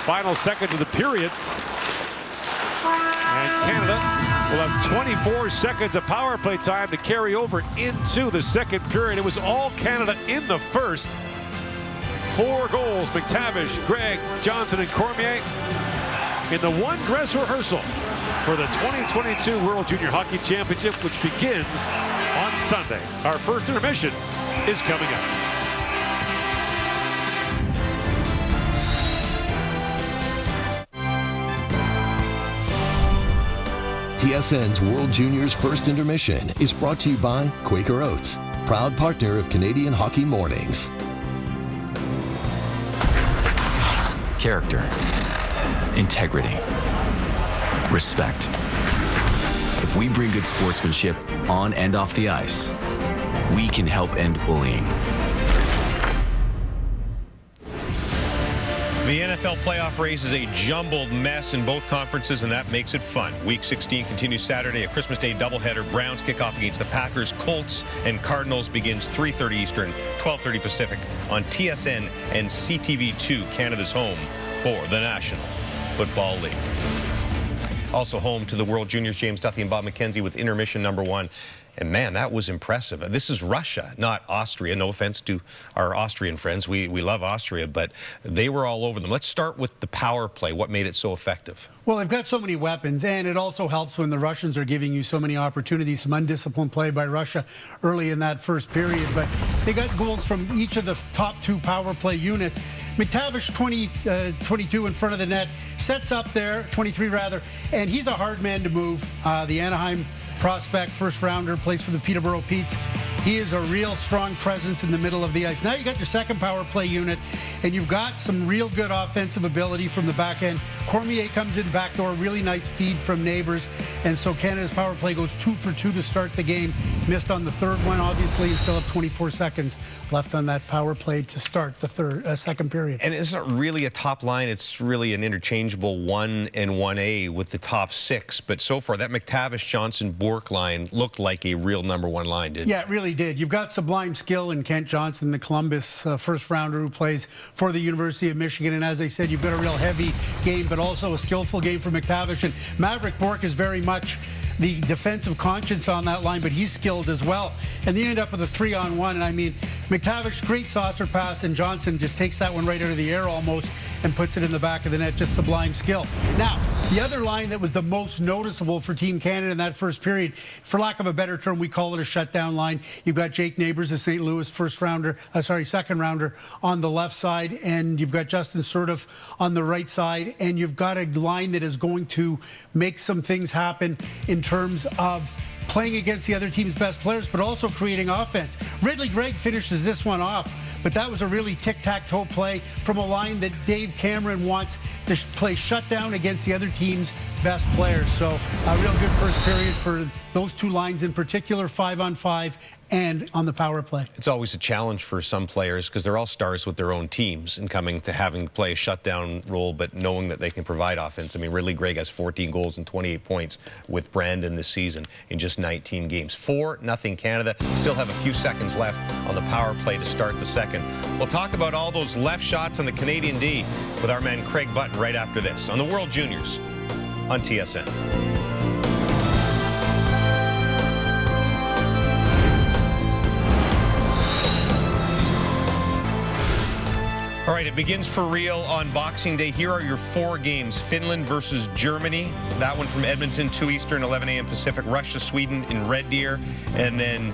Final seconds of the period. And Canada will have 24 seconds of power play time to carry over into the second period. It was all Canada in the first. 4 goals, McTavish, Gregg, Johnson, and Cormier in the one dress rehearsal for the 2022 World Junior Hockey Championship, which begins on Sunday. Our first intermission is coming up. TSN's World Juniors First Intermission is brought to you by Quaker Oats, proud partner of Canadian Hockey Mornings. Character, integrity, respect. If we bring good sportsmanship on and off the ice, we can help end bullying. The NFL playoff race is a jumbled mess in both conferences, and that makes it fun. Week 16 continues Saturday, a Christmas Day doubleheader. Browns kick off against the Packers. Colts and Cardinals begins 3:30 Eastern, 12:30 Pacific on TSN and CTV2, Canada's home for the National Football League. Also home to the World Juniors, James Duthie and Bob McKenzie with intermission number 1. And man, that was impressive. This is Russia, not Austria. No offense to our Austrian friends. We love Austria, but they were all over them. Let's start with the power play. What made it so effective? Well, they've got so many weapons, and it also helps when the Russians are giving you so many opportunities. Some undisciplined play by Russia early in that first period, but they got goals from each of the top 2 power play units. McTavish, 22 in front of the net, sets up there, 23 rather, and he's a hard man to move. The Anaheim prospect, first rounder, plays for the Peterborough Petes. He is a real strong presence in the middle of the ice. Now you got your second power play unit, and you've got some real good offensive ability from the back end. Cormier comes in backdoor, really nice feed from Neighbors, and so Canada's power play goes 2 for 2 to start the game. Missed on the third one, obviously. You still have 24 seconds left on that power play to start the second period. And it's not really a top line. It's really an interchangeable 1 and 1A with the top 6. But so far, that McTavish-Johnson-Bork line looked like a real number 1 line, didn't it? Yeah, it really did. You've got sublime skill in Kent Johnson, the Columbus first rounder who plays for the University of Michigan. And as I said, you've got a real heavy game, but also a skillful game for McTavish. And Maverick Bork is very much the defensive conscience on that line, but he's skilled as well. And they end up with a 3-on-1. And I mean, McTavish, great saucer pass, and Johnson just takes that one right out of the air almost and puts it in the back of the net. Just sublime skill. Now, the other line that was the most noticeable for Team Canada in that first period, for lack of a better term, we call it a shutdown line. You've got Jake Neighbors, the St. Louis second rounder on the left side, and you've got Justin Surtiff on the right side, and you've got a line that is going to make some things happen in terms of playing against the other team's best players, but also creating offense. Ridley Gregg finishes this one off, but that was a really tic-tac-toe play from a line that Dave Cameron wants to play shutdown against the other team's best players. So a real good first period for those 2 lines in particular, 5-on-5 and on the power play. It's always a challenge for some players because they're all stars with their own teams and coming to having to play a shutdown role, but knowing that they can provide offense. I mean, Ridley Gregg has 14 goals and 28 points with Brandon this season in just 19 games. 4-0 Canada. Still have a few seconds left on the power play to start the second. We'll talk about all those left shots on the Canadian D with our man Craig Button right after this on the World Juniors on TSN. All right, it begins for real on Boxing Day. Here are your 4 games. Finland versus Germany. That one from Edmonton, 2 Eastern, 11 a.m. Pacific. Russia, Sweden in Red Deer. And then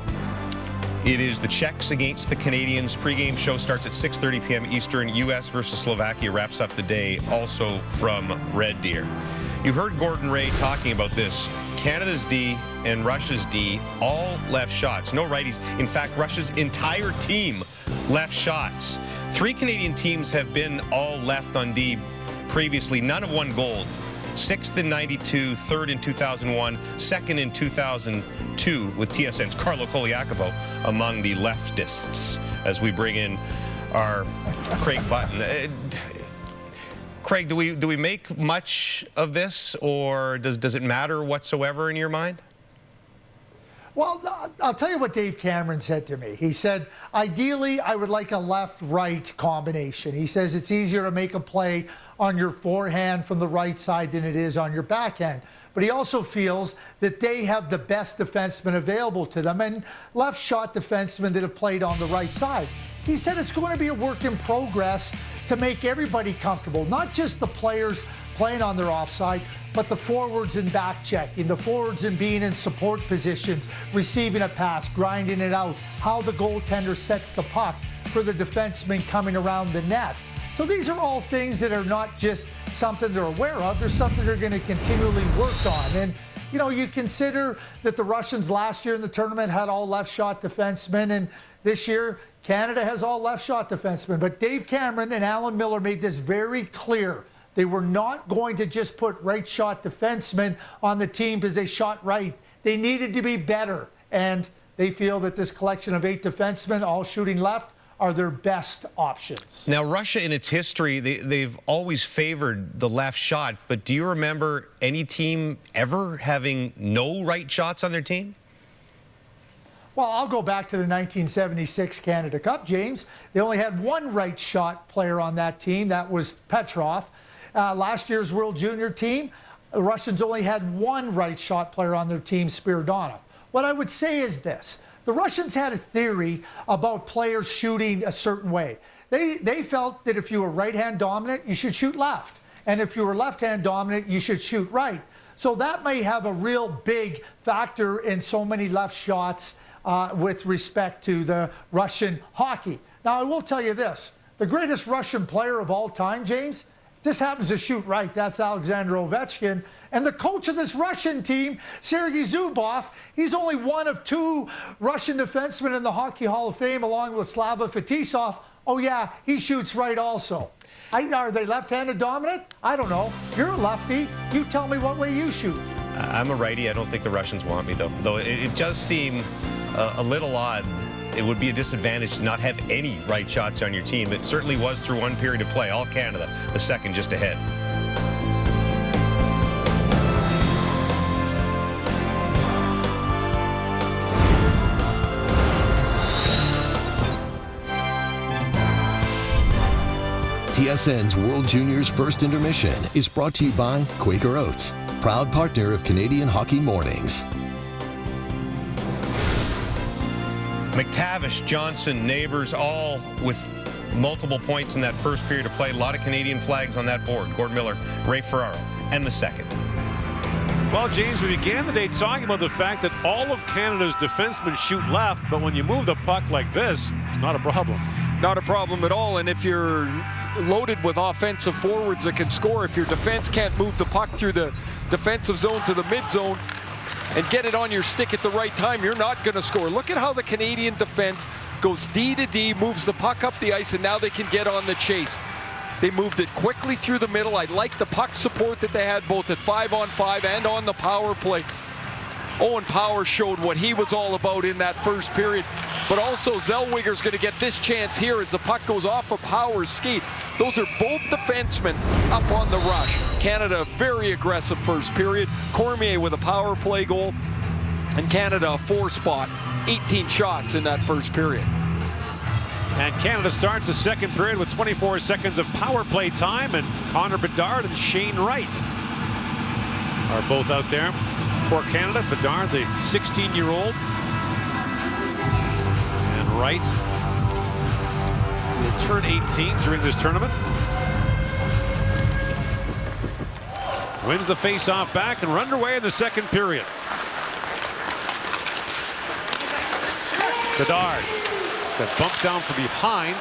it is the Czechs against the Canadians. Pre-game show starts at 6:30 p.m. Eastern. U.S. versus Slovakia wraps up the day also from Red Deer. You heard Gordon Ray talking about this. Canada's D and Russia's D, all left shots. No righties. In fact, Russia's entire team left shots. 3 Canadian teams have been all left on D previously. None have won gold. 6th in 92, 3rd in 2001, 2nd in 2002 with TSN's Carlo Koliakovo among the leftists as we bring in our Craig Button. Craig, do we make much of this, or does it matter whatsoever in your mind? Well, I'll tell you what Dave Cameron said to me. He said, ideally, I would like a left-right combination. He says it's easier to make a play on your forehand from the right side than it is on your backhand. But he also feels that they have the best defensemen available to them and left-shot defensemen that have played on the right side. He said it's going to be a work in progress to make everybody comfortable, not just the players playing on their offside, but the forwards and back checking, the forwards and being in support positions, receiving a pass, grinding it out, how the goaltender sets the puck for the defenseman coming around the net. So these are all things that are not just something they're aware of, they're something they're going to continually work on. And you know, you consider that the Russians last year in the tournament had all left-shot defensemen, and this year Canada has all left-shot defensemen. But Dave Cameron and Alan Miller made this very clear. They were not going to just put right-shot defensemen on the team because they shot right. They needed to be better, and they feel that this collection of 8 defensemen, all shooting left, are their best options. Now, Russia in its history, they've always favored the left shot, but do you remember any team ever having no right shots on their team? Well, I'll go back to the 1976 Canada Cup, James. They only had 1 right shot player on that team. That was Petrov. Last year's World Junior team, the Russians only had 1 right shot player on their team, Spiridonov. What I would say is this. The Russians had a theory about players shooting a certain way. They felt that if you were right-hand dominant, you should shoot left. And if you were left-hand dominant, you should shoot right. So that may have a real big factor in so many left shots with respect to the Russian hockey. Now, I will tell you this. The greatest Russian player of all time, James, just happens to shoot right. That's Alexander Ovechkin. And the coach of this Russian team, Sergei Zubov, he's only one of 2 Russian defensemen in the Hockey Hall of Fame, along with Slava Fetisov. Oh, yeah, he shoots right also. Are they left-handed dominant? I don't know. You're a lefty. You tell me what way you shoot. I'm a righty. I don't think the Russians want me, though. Though it does seem a little odd. It would be a disadvantage to not have any right shots on your team. It certainly was through one period of play. All Canada, the second just ahead. TSN's World Juniors First Intermission is brought to you by Quaker Oats, proud partner of Canadian Hockey Mornings. McTavish, Johnson, Neighbors, all with multiple points in that first period of play. A lot of Canadian flags on that board. Gordon Miller, Ray Ferraro, and the second. Well, James, we began the day talking about the fact that all of Canada's defensemen shoot left, but when you move the puck like this, it's not a problem. Not a problem at all, and if you're loaded with offensive forwards that can score, if your defense can't move the puck through the defensive zone to the mid zone and get it on your stick at the right time, you're not going to score. Look at how the Canadian defense goes D to D, moves the puck up the ice, and now they can get on the chase. They moved it quickly through the middle. I like the puck support that they had both at 5-on-5 and on the power play. Owen Power showed what he was all about in that first period. But also Zellweger's going to get this chance here as the puck goes off of Power's skate. Those are both defensemen up on the rush. Canada, very aggressive first period. Cormier with a power play goal. And Canada, a 4-spot, 18 shots in that first period. And Canada starts the second period with 24 seconds of power play time, and Connor Bedard and Shane Wright are both out there for Canada. Bedard, the 16-year-old, and Wright will turn 18 during this tournament. Wins the face-off back, and we're underway in the second period. Bedard got bumped down from behind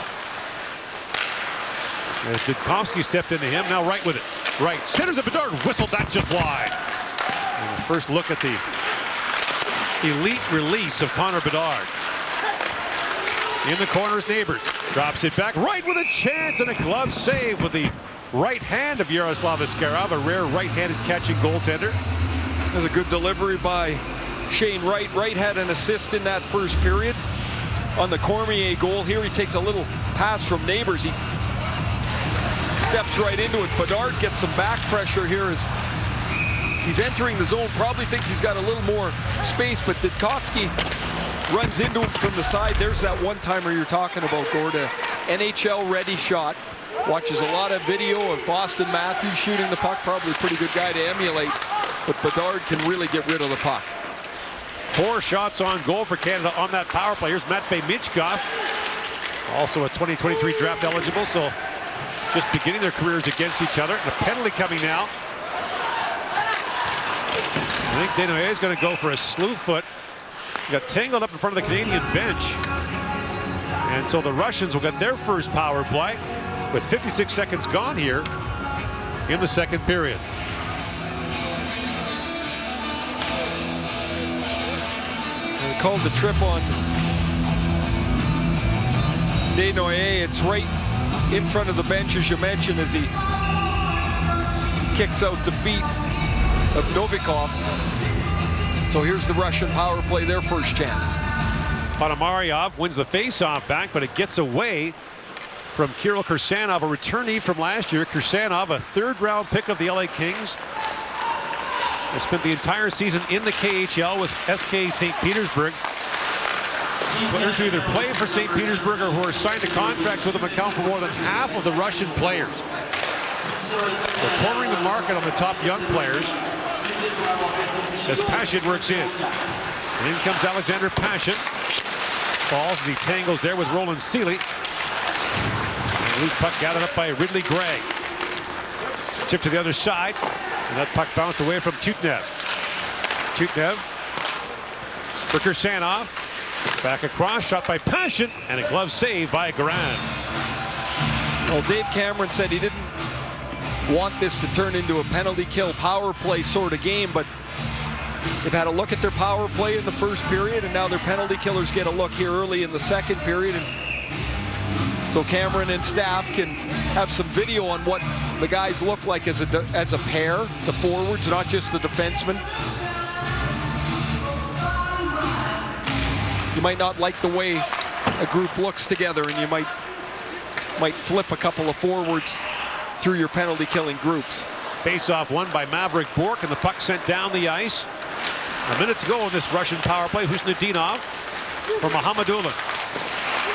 as Dudkovsky stepped into him. Now Wright with it. Wright centers it. Bedard whistled that just wide. And the first look at the elite release of Connor Bedard. In the corners, Neighbors drops it back. Wright with a chance and a glove save with the right hand of Yaroslav Askarov, a rare right-handed catching goaltender. There's a good delivery by Shane Wright. Wright had an assist in that first period on the Cormier goal. Here he takes a little pass from Neighbors. He steps right into it. Bedard gets some back pressure here as he's entering the zone. Probably thinks he's got a little more space, but Dudkovsky runs into him from the side. There's that one-timer you're talking about, Gorda. NHL-ready shot. Watches a lot of video of Austin Matthews shooting the puck. Probably a pretty good guy to emulate, but Bedard can really get rid of the puck. 4 shots on goal for Canada on that power play. Here's Matvei Michkov, also a 2023 draft eligible, so just beginning their careers against each other. And a penalty coming now. I think Desnoyers is going to go for a slew foot. He got tangled up in front of the Canadian bench. And so the Russians will get their first power play with 56 seconds gone here in the second period. They called the trip on Desnoyers. It's right in front of the bench, as you mentioned, as he kicks out the feet of Novikov. So here's the Russian power play, their first chance. Ponomaryov wins the face-off back, but it gets away from Kirill Kirsanov, a returnee from last year. Kirsanov, a third-round pick of the LA Kings. He spent the entire season in the KHL with SK St. Petersburg. Players who either play for St. Petersburg or who are signed to contracts with them account for more than half of the Russian players. They're cornering the market on the top young players as Pashin works in. And in comes Alexander Pashin. Falls as he tangles there with Roland Seeley. And loose puck gathered up by Ridley Gregg. Chip to the other side. And that puck bounced away from Tutnev. Tutnev for Kirsanov. Back across, shot by Pashin, and a glove save by Garand. Well, Dave Cameron said he didn't want this to turn into a penalty kill power play sort of game, but they've had a look at their power play in the first period, and now their penalty killers get a look here early in the second period. And so Cameron and staff can have some video on what the guys look like as a pair, the forwards, not just the defensemen. You might not like the way a group looks together, and you might flip a couple of forwards through your penalty killing groups. Face-off won by Maverick Bourque, and the puck sent down the ice. A minute to go in this Russian power play. Husnudinov for Mohamedulin.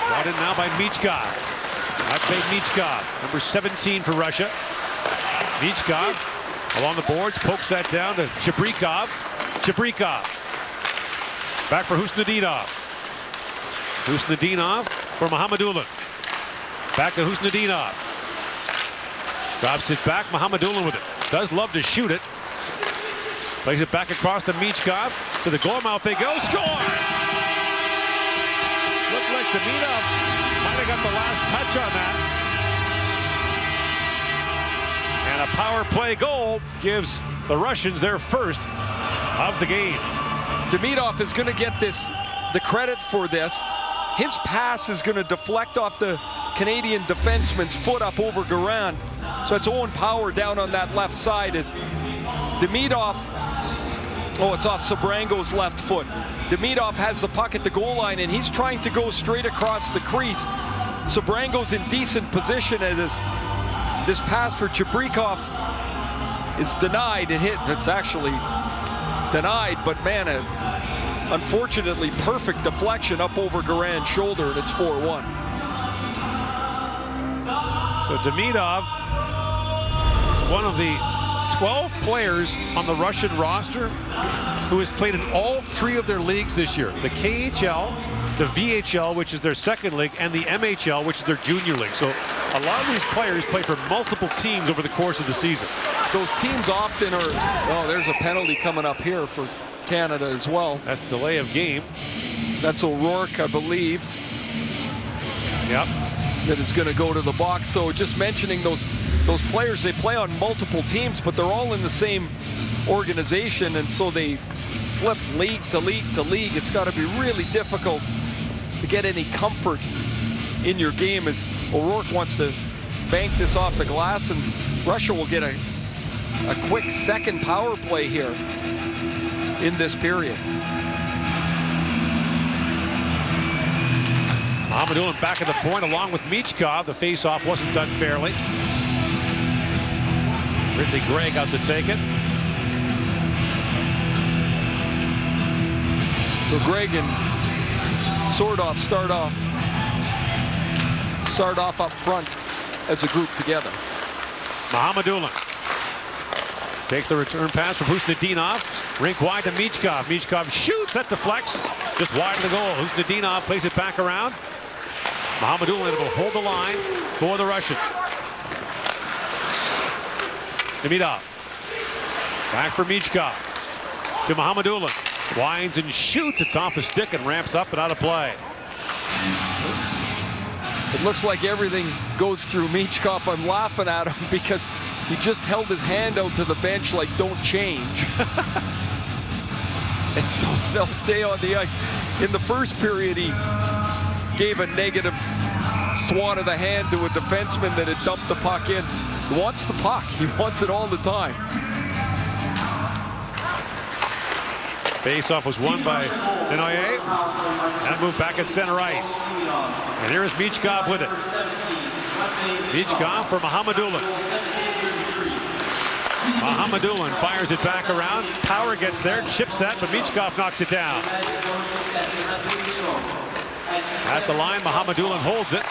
Brought in now by Michkov. Matvei Michkov, number 17 for Russia. Michkov along the boards, pokes that down to Chabrikov. Chabrikov back for Husnudinov. Husnudinov for Mohamedulin. Back to Husnudinov. Drops it back. Mohamedulin with it. Does love to shoot it. Plays it back across to Michkov. To the goal mouth they go. Score! Looked like Demidov might have got the last touch on that. And a power play goal gives the Russians their first of the game. Demidov is going to get the credit for this. His pass is going to deflect off the Canadian defenseman's foot up over Garand. So it's Owen Power down on that left side as Demidov Oh, it's off Sabrango's left foot. Demidov has the puck at the goal line, and he's trying to go straight across the crease. Sabrango's in decent position as this pass for Chabrikov is denied. It's actually denied, but man, unfortunately perfect deflection up over Garand's shoulder, and it's 4-1. So Demidov is one of the 12 players on the Russian roster who has played in all 3 of their leagues this year. The KHL, the VHL, which is their second league, and the MHL, which is their junior league. So a lot of these players play for multiple teams over the course of the season. Those teams often are, oh, there's a penalty coming up here for Canada as well. That's delay of game. That's O'Rourke, I believe. Yep. That is going to go to the box. So just mentioning those players, they play on multiple teams, but they're all in the same organization, and so they flip league to league to league. It's got to be really difficult to get any comfort in your game as O'Rourke wants to bank this off the glass, and Russia will get a quick second power play here in this period. Amadouin back at the point along with Michkov. The face-off wasn't done fairly. Ridley Gregg out to take it. So Gregg and Sordov start off up front as a group together. Mohamedoulen takes the return pass from Husnudinov. Rink wide to Michkov. Michkov shoots, that deflects just wide of the goal. Husnudinov plays it back around. Mohamedoulen will hold the line for the Russians. Demidov back for Michkov to Mohamedoulen. Winds and shoots. It's off the stick and ramps up and out of play. It looks like everything goes through Michkov. I'm laughing at him because he just held his hand out to the bench like, don't change. And so they'll stay on the ice. In the first period, he gave a negative swan of the hand to a defenseman that had dumped the puck in. He wants the puck. He wants it all the time. Face-off was won by Denoyer. And moved back at center ice. And here is Michkov with it. Michkov for Mohamedoulen. Mohamedoulen fires it back around. Power gets there, chips that, but Michkov knocks it down. At the line, Mohamedoulen holds it.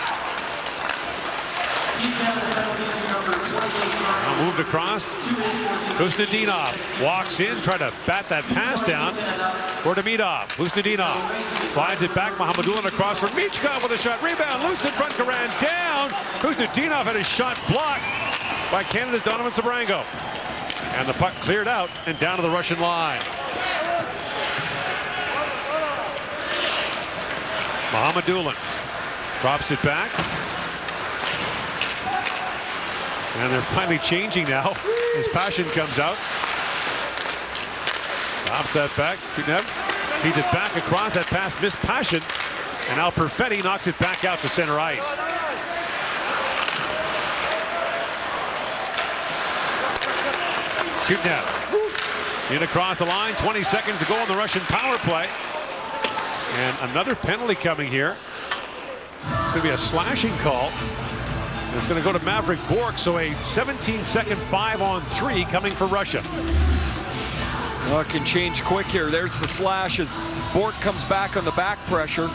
Now moved across. Husnudinov walks in, trying to bat that pass down for Demidov. Husnudinov slides it back. Mohamedoulen across for Michkov with a shot. Rebound, loose in front, Garand down. Husnudinov had his shot blocked by Canada's Donovan Sabrango. And the puck cleared out and down to the Russian line. Mohamedoulen drops it back. And they're finally changing now as Passion comes out. Drops that back. Feeds it back across. That pass missed Passion. And now Perfetti knocks it back out to center ice. Kutnev in across the line. 20 seconds to go on the Russian power play. And another penalty coming here. It's going to be a slashing call. It's going to go to Maverick Bork, so a 17-second 5-on-3 coming for Russia. Well, it can change quick here. There's the slash as Bork comes back on the back pressure.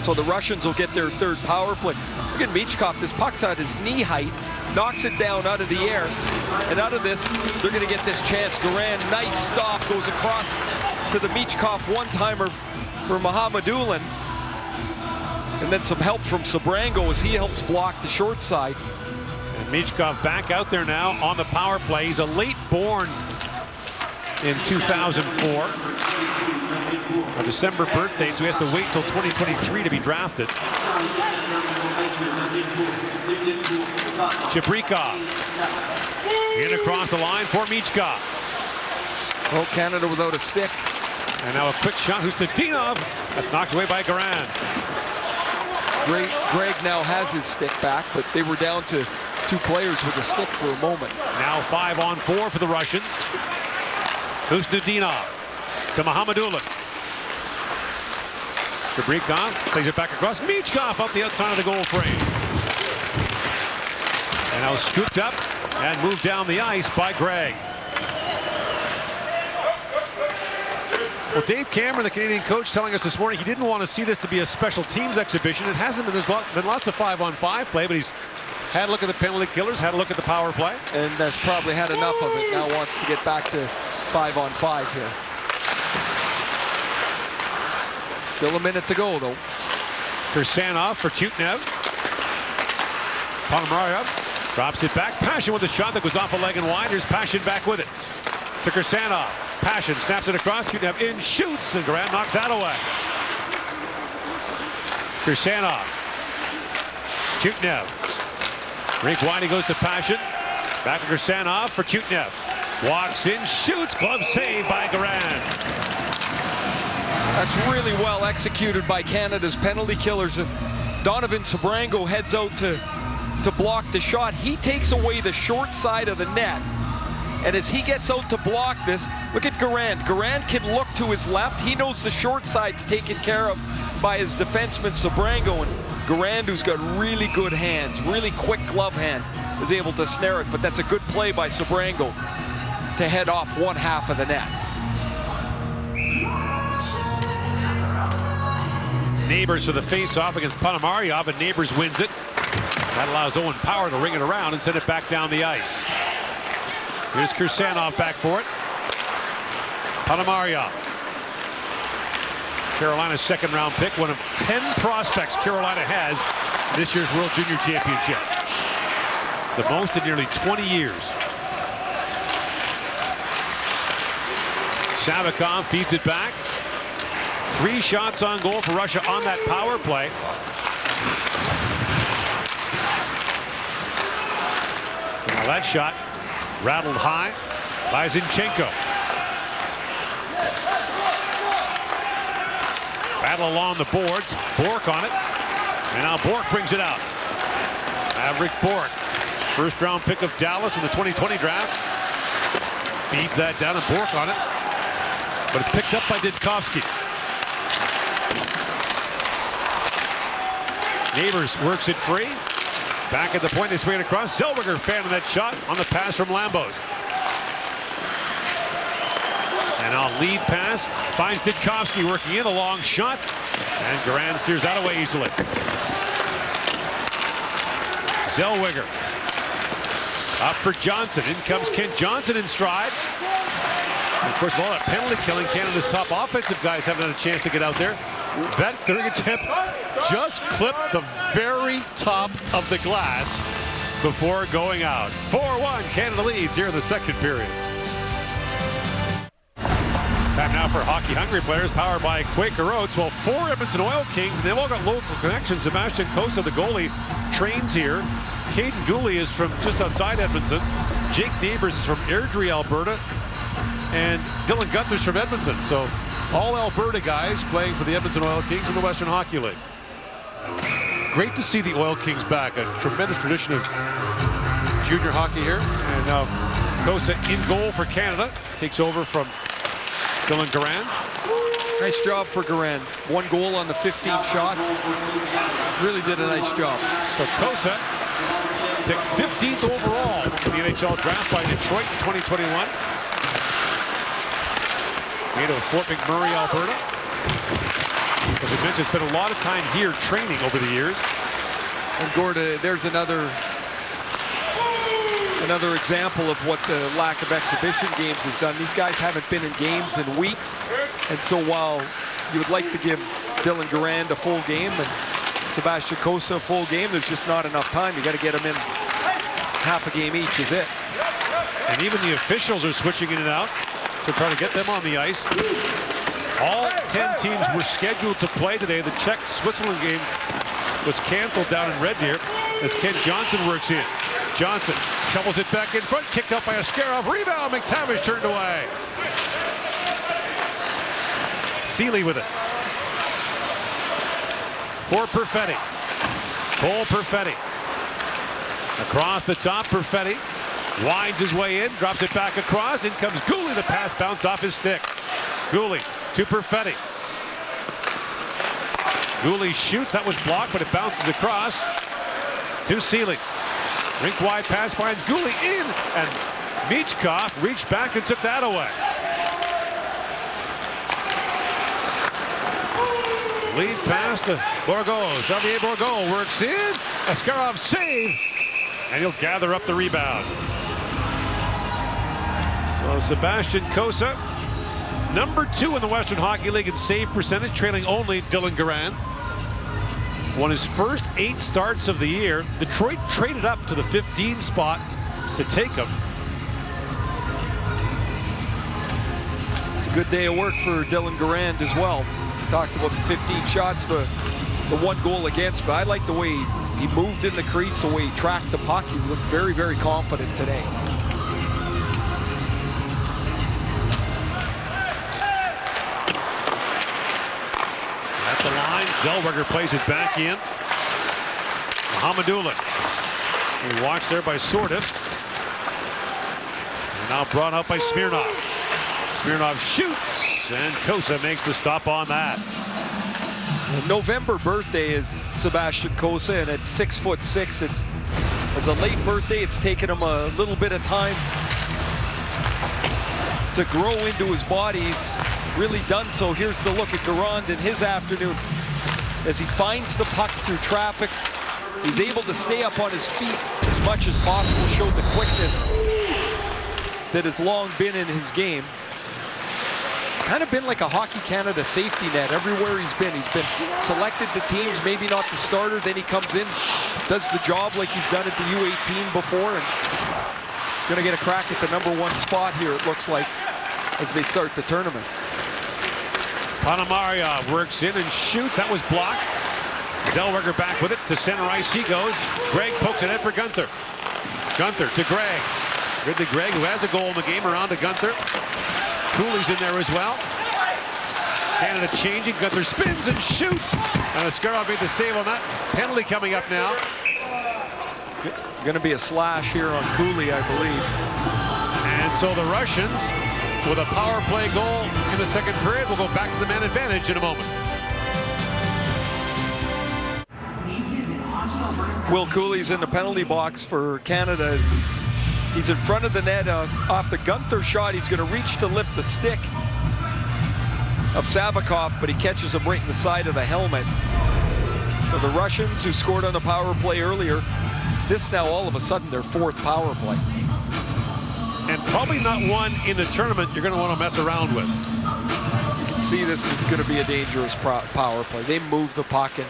So the Russians will get their third power play. Look at Michkov. This puck's at his knee height. Knocks it down out of the air. And out of this, they're going to get this chance. Garand, nice stop, goes across to the Michkov one-timer for Mohamedoulen. And then some help from Sabrango as he helps block the short side. And Michkov back out there now on the power play. He's a late born in 2004. A December birthday, so he has to wait till 2023 to be drafted. Chabrikov in across the line for Michkov. Oh, Canada without a stick. And now a quick shot. Husnudinov. That's knocked away by Garand. Gregg now has his stick back, but they were down to 2 players with a stick for a moment. Now 5-on-4 for the Russians. Usnudinov to Mahamadulin. Gabrikov plays it back across. Michkov up the outside of the goal frame. And now scooped up and moved down the ice by Gregg. Well, Dave Cameron, the Canadian coach, telling us this morning he didn't want to see this to be a special teams exhibition. It hasn't been. There's been lots of 5-on-5 play, but he's had a look at the penalty killers, had a look at the power play. And has probably had enough of it. Now wants to get back to 5-on-5 here. Still a minute to go, though. Kirsanov for Chutnev. Ponomarev drops it back. Passion with a shot that goes off a leg and wide. Here's Passion back with it. To Kirsanov. Passion snaps it across. Chutnev in, shoots, and Grant knocks that away. Kirsanov. Chutnev. Rink wide, he goes to Passion. Back to Kirsanov for Chutnev. Walks in, shoots, glove save by Garand. That's really well executed by Canada's penalty killers. And Donovan Sabrango heads out to block the shot. He takes away the short side of the net. And as he gets out to block this, look at Garand. Garand can look to his left. He knows the short side's taken care of by his defenseman Sabrango. And Garand, who's got really good hands, really quick glove hand, is able to snare it. But that's a good play by Sabrango to head off one half of the net. Neighbors for the face-off against Ponomarev, and Neighbors wins it. That allows Owen Power to ring it around and send it back down the ice. Here's Kirsanov back for it. Ponomarev. Carolina's second-round pick, one of 10 prospects Carolina has in this year's World Junior Championship. The most in nearly 20 years. Savikov feeds it back. 3 shots on goal for Russia on that power play. Now that shot rattled high by Zinchenko. Battle along the boards. Bork on it. And now Bork brings it out. Maverick Bork. First round pick of Dallas in the 2020 draft. Feeds that down and Bork on it. But it's picked up by Didkovsky. Neighbors works it free. Back at the point, they swing it across. Zellweger fan of that shot on the pass from Lambos. And now lead pass. Finds Didkovsky working in a long shot. And Garand steers that away easily. Zellweger. Up for Johnson. In comes Kent Johnson in stride. And of course, all that penalty killing, Canada's top offensive guys haven't had a chance to get out there. That third attempt just clipped the very top of the glass before going out. 4-1, Canada leads here in the second period. Time now for hockey-hungry players, powered by Quaker Oats. Well, 4 Edmonton Oil Kings, and they've all got local connections. Sebastian Cossa, the goalie, trains here. Caden Gooley is from just outside Edmonton. Jake Neighbors is from Airdrie, Alberta. And Dylan Gunther's from Edmonton. So all Alberta guys playing for the Edmonton Oil Kings in the Western Hockey League. Great to see the Oil Kings back. A tremendous tradition of junior hockey here. And now Cossa in goal for Canada. Takes over from Dylan Garand. Nice job for Garand. 1 goal on the 15 shots. Really did a nice job. So Cossa picked 15th overall in the NHL draft by Detroit in 2021. Native of Fort McMurray, Alberta. As I mentioned, spent a lot of time here training over the years. And Gorda, there's another example of what the lack of exhibition games has done. These guys haven't been in games in weeks. And so while you would like to give Dylan Garand a full game and Sebastian Cossa a full game, there's just not enough time. You got to get them in half a game each is it. And even the officials are switching in and out to try to get them on the ice. All 10 teams were scheduled to play today. The Czech-Switzerland game was canceled down in Red Deer as Kent Johnson works in. Johnson shovels it back in front, kicked out by Askarov. Rebound, McTavish turned away. Seeley with it. For Perfetti. Cole Perfetti. Across the top, Perfetti. Winds his way in, drops it back across. In comes Gooley. The pass bounced off his stick. Gooley to Perfetti. Gooley shoots. That was blocked, but it bounces across to Seelig. Rink wide pass finds Gooley in, and Michkov reached back and took that away. Lead pass to Bourgault. Xavier Bourgault works in. Askarov save, and he'll gather up the rebound. So Sebastian Cossa, #2 in the Western Hockey League in save percentage, trailing only Dylan Garand. Won his first 8 starts of the year. Detroit traded up to the 15 spot to take him. It's a good day of work for Dylan Garand as well. Talked about the 15 shots, the 1 goal against, but I like the way he moved in the crease, the way he tracked the puck. He looked very, very confident today. At the line, Zellweger plays it back in. Mohamedulin. He watched there by Sordiff. And now brought out by Smirnov. Smirnov shoots, and Cossa makes the stop on that. November birthday is Sebastian Cossa, and at 6'6", it's a late birthday. It's taken him a little bit of time to grow into his body. He's really done so. Here's the look at Garand in his afternoon as he finds the puck through traffic. He's able to stay up on his feet as much as possible, showed the quickness that has long been in his game. It's kind of been like a Hockey Canada safety net everywhere he's been. He's been selected to teams, maybe not the starter, then he comes in, does the job like he's done at the U18 before, and he's going to get a crack at the #1 spot here, it looks like, as they start the tournament. Panamaria works in and shoots. That was blocked. Zellweger back with it. To center ice he goes. Gregg pokes it in for Gunther. Gunther to Gregg. Good to Gregg, who has a goal in the game, around to Gunther. Cooley's in there as well. Canada changing. Gunther spins and shoots. And Askarov made the save on that. Penalty coming up now. It's going to be a slash here on Cooley, I believe. And so the Russians, with a power play goal in the second period, will go back to the man advantage in a moment. Will Cooley's in the penalty box for Canada. He's in front of the net off the Gunther shot. He's going to reach to lift the stick of Savakov, but he catches him right in the side of the helmet. So the Russians, who scored on the power play earlier, this now all of a sudden their 4th power play. And probably not one in the tournament you're going to want to mess around with. You can see this is going to be a dangerous power play. They move the puck, and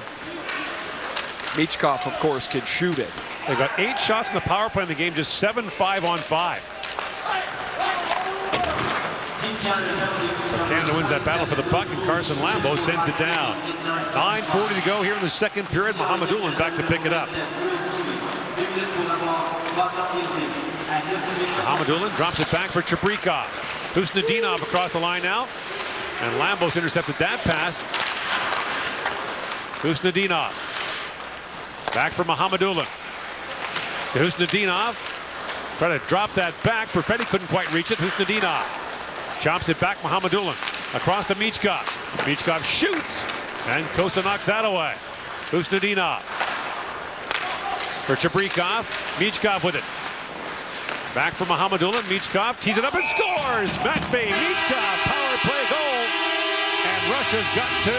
Michkov, of course, can shoot it. They got 8 shots in the power play in the game, just 7 5-on-5. Canada wins that battle for the puck, and Carson Lambo sends it down. 9:40 to go here in the second period. Mohamedulin back to pick it up. Mohamedulin drops it back for Chabrikov. Husnudinov across the line now. And Lambo's intercepted that pass. Husnudinov. Back for Mohamedulin. To Husnudinov. Try to drop that back. Perfetti couldn't quite reach it. Husnudinov chops it back. Mohamedulin across to Michkov. Michkov shoots, and Cossa knocks that away. Husnudinov for Chabrikov. Michkov with it. Back for Mohamedulin. Michkov tees it up and scores. Matvei Michkov, power play goal, and Russia's got 2.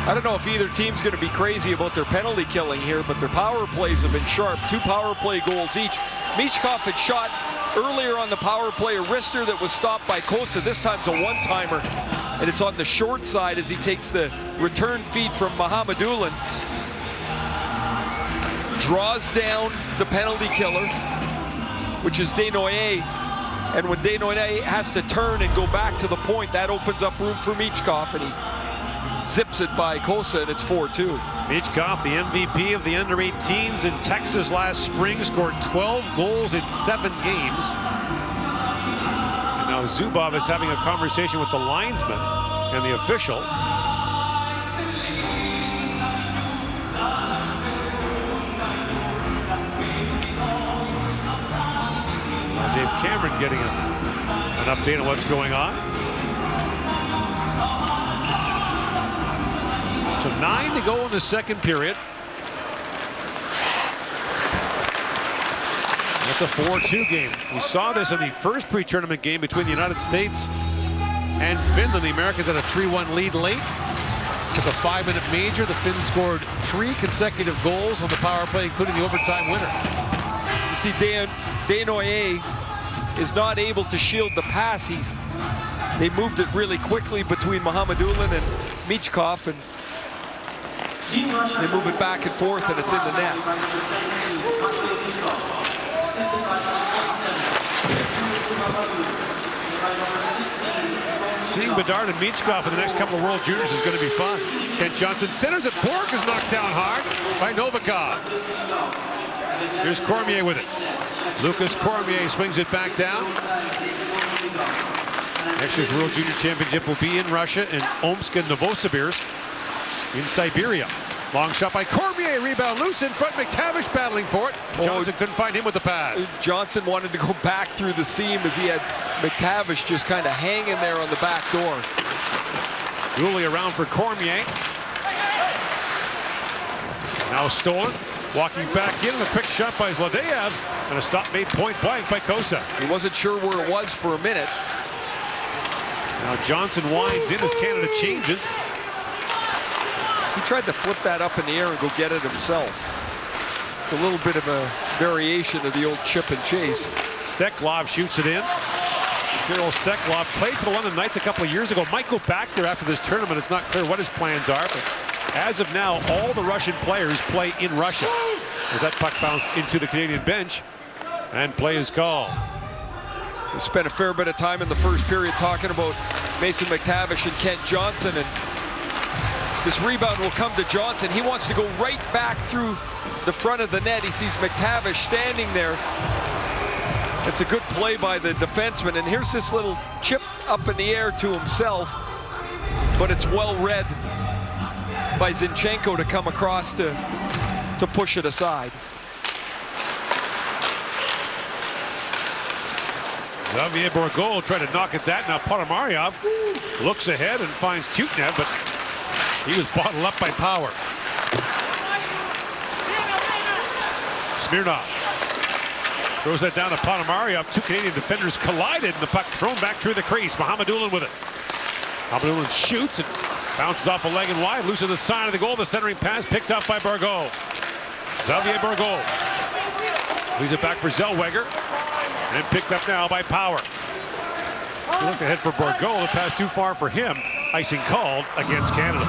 I don't know if either team's going to be crazy about their penalty killing here, but their power plays have been sharp. 2 power play goals each. Michkov had shot earlier on the power play a wrister that was stopped by Cossa. This time's a one-timer, and it's on the short side as he takes the return feed from Mohamedulin. Draws down the penalty killer, which is Desnoyers. And when Desnoyers has to turn and go back to the point, that opens up room for Michkov, and he zips it by Cossa, and it's 4-2. Michkov, the MVP of the under-18s in Texas last spring, scored 12 goals in 7 games. And now Zubov is having a conversation with the linesman and the official. Cameron getting an update on what's going on. So 9 to go in the second period. It's a 4-2 game. We saw this in the first pre-tournament game between the United States and Finland. The Americans had a 3-1 lead late. Took a 5-minute major. The Finns scored 3 consecutive goals on the power play, including the overtime winner. You see, Desnoyers is not able to shield the pass. They moved it really quickly between Mohamedulin and Michkov, and they move it back and forth, and it's in the net. Seeing Bedard and Michkov in the next couple of World Juniors is going to be fun. Kent Johnson centers it. Borg is knocked down hard by Novikov. Here's Cormier with it. Lucas Cormier swings it back down. Next year's World Junior Championship will be in Russia, in Omsk and Novosibirsk in Siberia. Long shot by Cormier, rebound loose in front. McTavish battling for it. Johnson couldn't find him with the pass. Johnson wanted to go back through the seam as he had McTavish just kind of hanging there on the back door. Dooley around for Cormier. Now stolen. Walking back in, and a quick shot by Zlodeyev, and a stop made point blank by Kosa. He wasn't sure where it was for a minute. Now Johnson winds in as Canada changes. He tried to flip that up in the air and go get it himself. It's a little bit of a variation of the old chip and chase. Steklov shoots it in. Kirill Steklov played for the London Knights a couple of years ago. Might go back there after this tournament. It's not clear what his plans are, but as of now, all the Russian players play in Russia. As that puck bounced into the Canadian bench, and play is called. We spent a fair bit of time in the first period talking about Mason McTavish and Kent Johnson, and this rebound will come to Johnson. He wants to go right back through the front of the net. He sees McTavish standing there. It's a good play by the defenseman, and here's this little chip up in the air to himself, but it's well read by Zinchenko to come across to push it aside. Xavier Bourgault tried to knock at that. Now Ponomaryov looks ahead and finds Tuknev, but he was bottled up by Power. Smirnov throws that down to Ponomaryov. Two Canadian defenders collided, and the puck thrown back through the crease. Mohamedulin with it. Mohamedulin shoots and bounces off a leg and wide. Loose of the side of the goal. The centering pass picked up by Bourgault. Xavier Bourgault leaves it back for Zellweger, and picked up now by Power. He looked ahead for Bourgault. The pass too far for him. Icing called against Canada.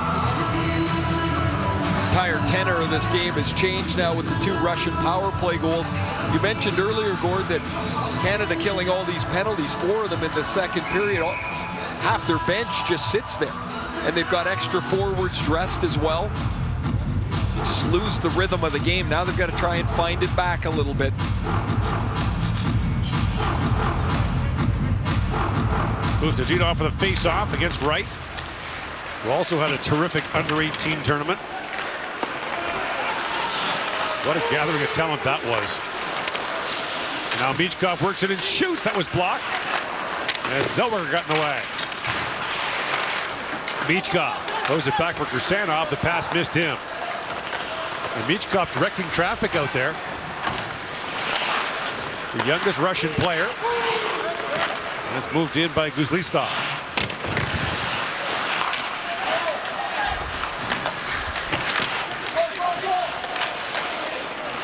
The entire tenor of this game has changed now with the two Russian power play goals. You mentioned earlier, Gord, that Canada killing all these penalties, 4 of them in the second period. Half their bench just sits there. And they've got extra forwards dressed as well. You just lose the rhythm of the game. Now they've got to try and find it back a little bit. Moves to Zidov for the face-off against Wright, who also had a terrific under-18 tournament. What a gathering of talent that was. Now Michkov works it and shoots. That was blocked as Zellweger got in the way. Michkov throws it back for Kursanov. The pass missed him. And Michkov directing traffic out there. The youngest Russian player. That's moved in by Guzlistov.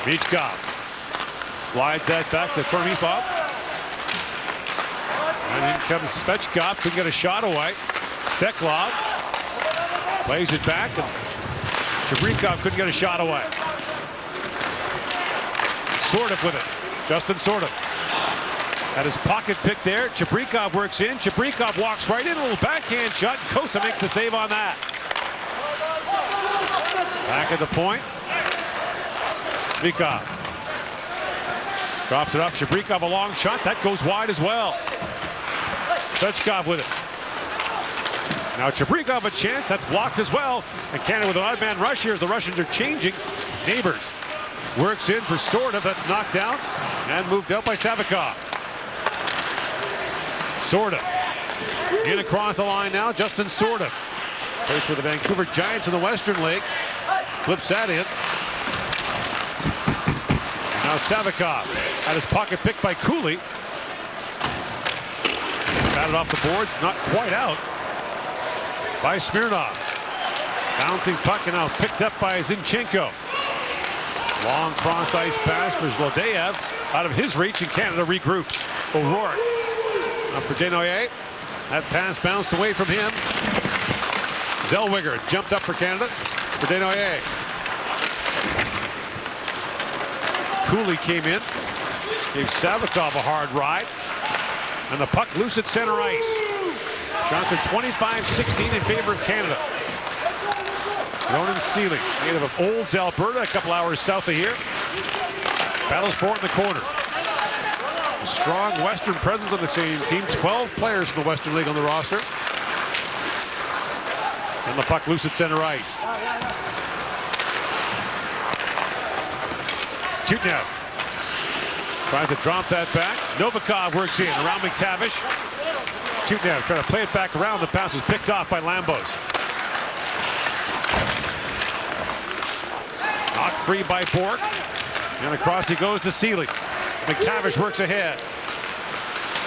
Michkov slides that back to Kornislov. And in comes Svechkov. Couldn't get a shot away. Steklov plays it back, and Chabrikov couldn't get a shot away. Sortov with it. Justin Sortov had his pocket pick there. Chabrikov works in. Chabrikov walks right in. A little backhand shot. Kosa makes the save on that. Back at the point. Chabrikov drops it up. Chabrikov a long shot. That goes wide as well. Svechkov with it. Now Chabrikov a chance. That's blocked as well. And Canada with an odd man rush here as the Russians are changing. Neighbors works in for Sortov. That's knocked down and moved out by Savikov. Sorda in across the line now. Justin Sorda plays for the Vancouver Giants in the Western League. Flips that in. Now Savikov had his pocket picked by Cooley. Batted off the boards, not quite out by Smirnov. Bouncing puck and now picked up by Zinchenko. Long cross ice pass for Zlodeyev out of his reach, and Canada regroups. O'Rourke up for Desnoyers. That pass bounced away from him. Zellweger jumped up for Canada for Desnoyers. Cooley came in, gave Savikov a hard ride, and the puck loose at center ice. Shots are 25-16 in favor of Canada. Ronan Seelig, native of Olds, Alberta, a couple hours south of here. Battles for it in the corner. A strong Western presence on the Canadian team. 12 players from the Western League on the roster. And the puck loose at center ice. Chutnev tries to drop that back. Novikov works in around McTavish. Chutnev trying to play it back around. The pass was picked off by Lambos. Knocked free by Bork. And across he goes to Seelig. McTavish works ahead.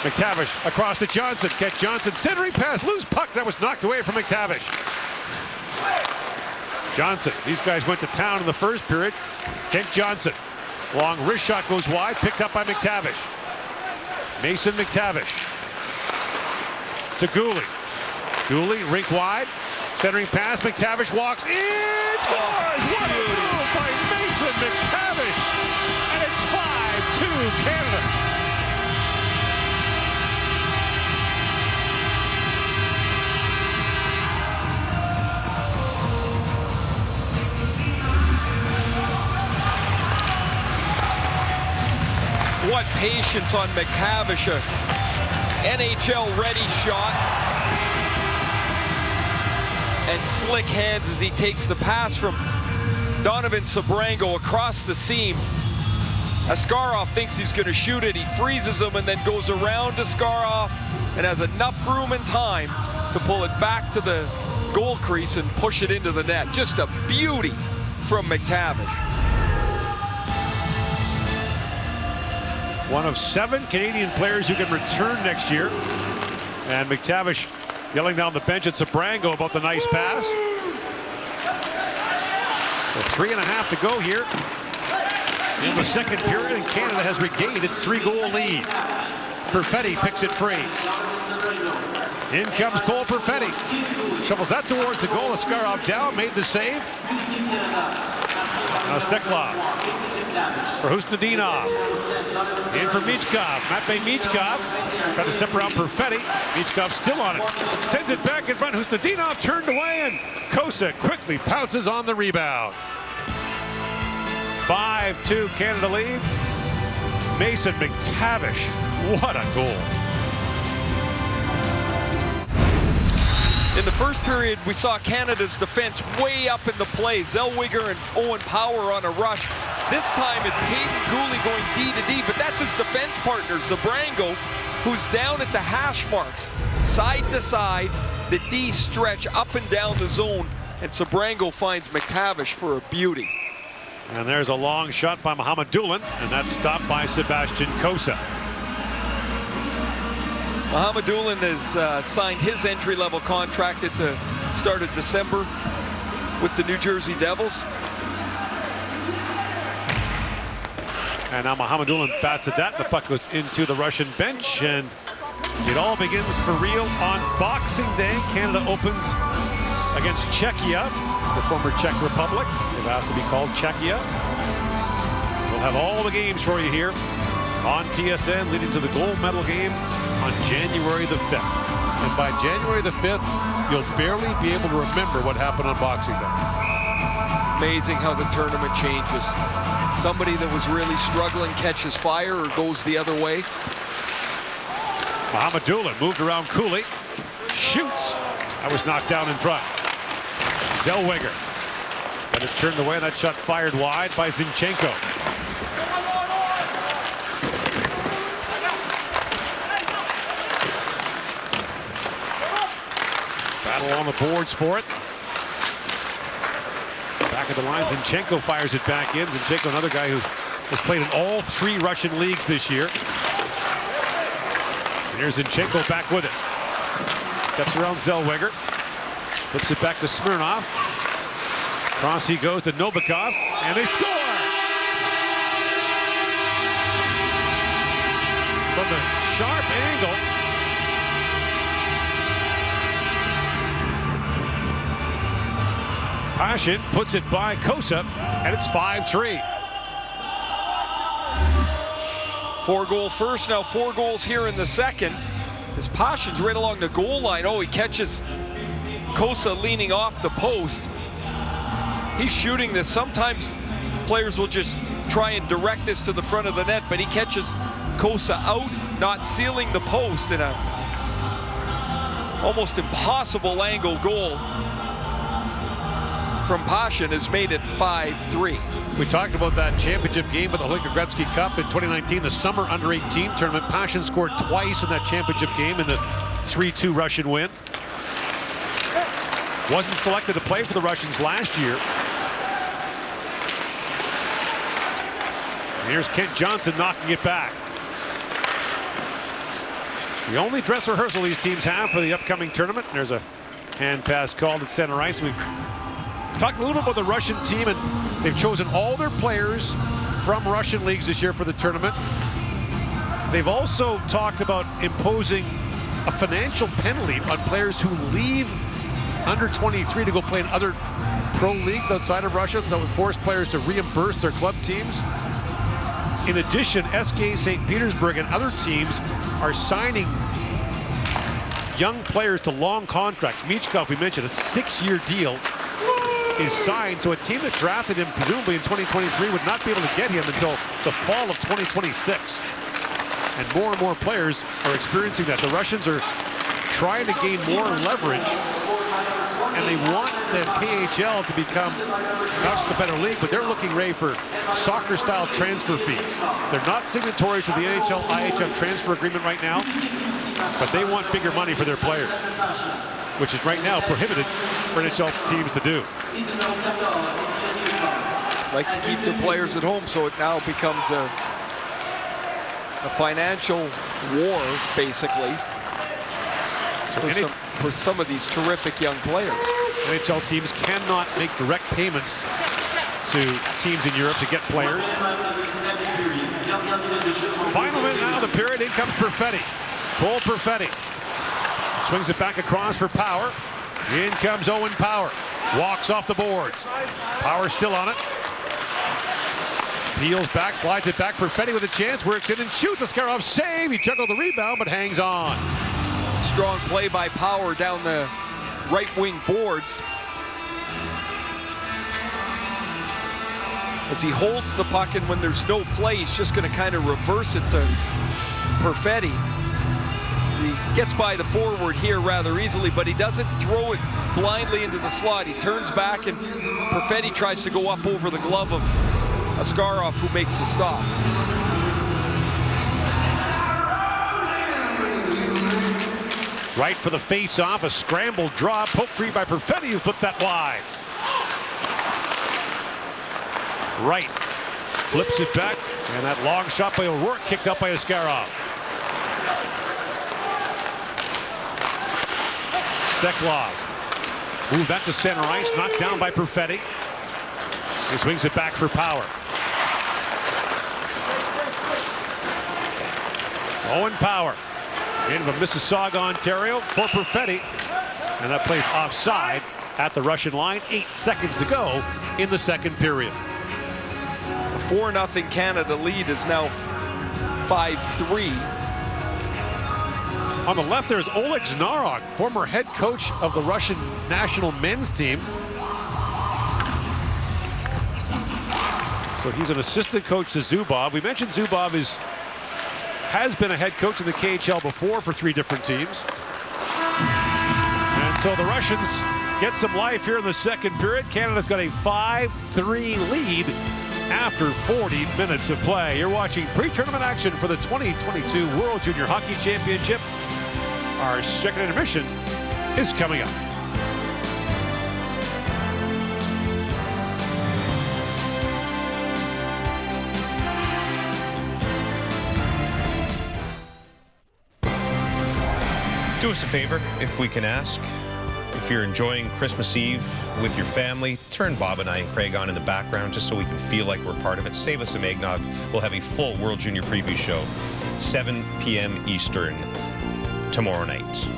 McTavish across to Johnson. Kent Johnson centering pass. Loose puck that was knocked away from McTavish. Johnson. These guys went to town in the first period. Kent Johnson. Long wrist shot goes wide. Picked up by McTavish. Mason McTavish. To Gooley. Gooley rink wide. Centering pass. McTavish walks in. Scores! What a move by Mason McTavish. And it's 5-2 Canada. What patience on McTavish. A NHL ready shot. And slick hands as he takes the pass from Donovan Sabrango across the seam. Askarov thinks he's going to shoot it. He freezes him and then goes around Askarov and has enough room and time to pull it back to the goal crease and push it into the net. Just a beauty from McTavish. One of 7 Canadian players who can return next year. And McTavish yelling down the bench at Sabrango about the nice pass. So 3.5 to go here in the second period, and Canada has regained its 3-goal lead. Perfetti picks it free. In comes Cole Perfetti. Shovels that towards the goal. Askarov down, made the save. Now Steklov for Husnudinov. In for Michkov. Matvei Michkov. Got to step around Perfetti. Michkov still on it. Sends it back in front. Husnudinov turned away, and Kosa quickly pounces on the rebound. 5-2 Canada leads. Mason McTavish. What a goal. In the first period, we saw Canada's defense way up in the play. Zellweger and Owen Power on a rush. This time it's Caden Gooley going D to D, but that's his defense partner, Zabrango, who's down at the hash marks. Side to side, the D stretch up and down the zone, and Zabrango finds McTavish for a beauty. And there's a long shot by Mohamed Doolin, and that's stopped by Sebastian Kosa. Mohamed Doolin has signed his entry-level contract at the start of December with the New Jersey Devils. And now Mohamed Doolin bats at that. The puck goes into the Russian bench, and it all begins for real on Boxing Day. Canada opens against Czechia, the former Czech Republic. They've asked to be called Czechia. We'll have all the games for you here on TSN, leading to the gold medal game on January the 5th. And by January the 5th, you'll barely be able to remember what happened on Boxing Day. Amazing how the tournament changes. Somebody that was really struggling catches fire or goes the other way. Mohamed Doolin moved around Cooley. Shoots. That was knocked down in front. Zellweger got it turned away. That shot fired wide by Zinchenko. on the boards for it. Back of the line, Zinchenko fires it back in. Zinchenko, another guy who has played in all 3 Russian leagues this year. And here's Zinchenko back with it. Steps around Zellweger. Flips it back to Smirnov. Cross he goes to Novikov, and they score! From the sharp angle. Pashin puts it by Kosa, and it's 5-3. 4-goal first, now 4 goals here in the second. As Pashin's right along the goal line. Oh, he catches Kosa leaning off the post. He's shooting this. Sometimes players will just try and direct this to the front of the net, but he catches Kosa out, not sealing the post, in a almost impossible angle goal from Pashin has made it 5-3. We talked about that championship game with the Hlinka Gretzky Cup in 2019, the summer under-18 tournament. Pashin scored twice in that championship game in the 3-2 Russian win. Wasn't selected to play for the Russians last year. And here's Kent Johnson knocking it back. The only dress rehearsal these teams have for the upcoming tournament. There's a hand pass called at center ice. We've talked a little bit about the Russian team, and they've chosen all their players from Russian leagues this year for the tournament. They've also talked about imposing a financial penalty on players who leave under 23 to go play in other pro leagues outside of Russia, so that would force players to reimburse their club teams. In addition, SK St. Petersburg and other teams are signing young players to long contracts. Michkov, we mentioned, a 6-year deal is signed, so a team that drafted him presumably in 2023 would not be able to get him until the fall of 2026. And more players are experiencing that. The Russians are trying to gain more leverage, and they want the KHL to become not just a better league, but they're looking, Ray, for soccer-style transfer fees. They're not signatories to the NHL IIHF transfer agreement right now, but they want bigger money for their players, which is right now prohibited for NHL teams to do. Like to keep their players at home, so it now becomes a financial war, basically, for some of these terrific young players. NHL teams cannot make direct payments to teams in Europe to get players. Final minute now of the period. In comes Perfetti. Cole Perfetti swings it back across for Power. In comes Owen Power. Walks off the boards. Power still on it. Peels back, slides it back. Perfetti with a chance, works in and shoots. Askarov save. He juggled the rebound, but hangs on. Strong play by Power down the right wing boards. As he holds the puck, and when there's no play, he's just going to kind of reverse it to Perfetti. He gets by the forward here rather easily, but he doesn't throw it blindly into the slot. He turns back, and Perfetti tries to go up over the glove of Askarov, who makes the stop. Right for the face-off, a scramble draw, poke free by Perfetti, who flipped that wide. Right, flips it back, and that long shot by O'Rourke kicked up by Askarov. Steklov moved that to center ice, knocked down by Perfetti. He swings it back for Power. Owen Power in from Mississauga, Ontario for Perfetti, and that plays offside at the Russian line. 8 seconds to go in the second period. A 4-0 Canada lead is now 5-3. On the left, there's Oleg Znarok, former head coach of the Russian national men's team. So he's an assistant coach to Zubov. We mentioned Zubov has been a head coach in the KHL before for 3 different teams. And so the Russians get some life here in the second period. Canada's got a 5-3 lead after 40 minutes of play. You're watching pre-tournament action for the 2022 World Junior Hockey Championship. Our second intermission is coming up. Do us a favor, if we can ask. If you're enjoying Christmas Eve with your family, turn Bob and I and Craig on in the background just so we can feel like we're part of it. Save us some eggnog. We'll have a full World Junior preview show, 7 p.m. Eastern, tomorrow night.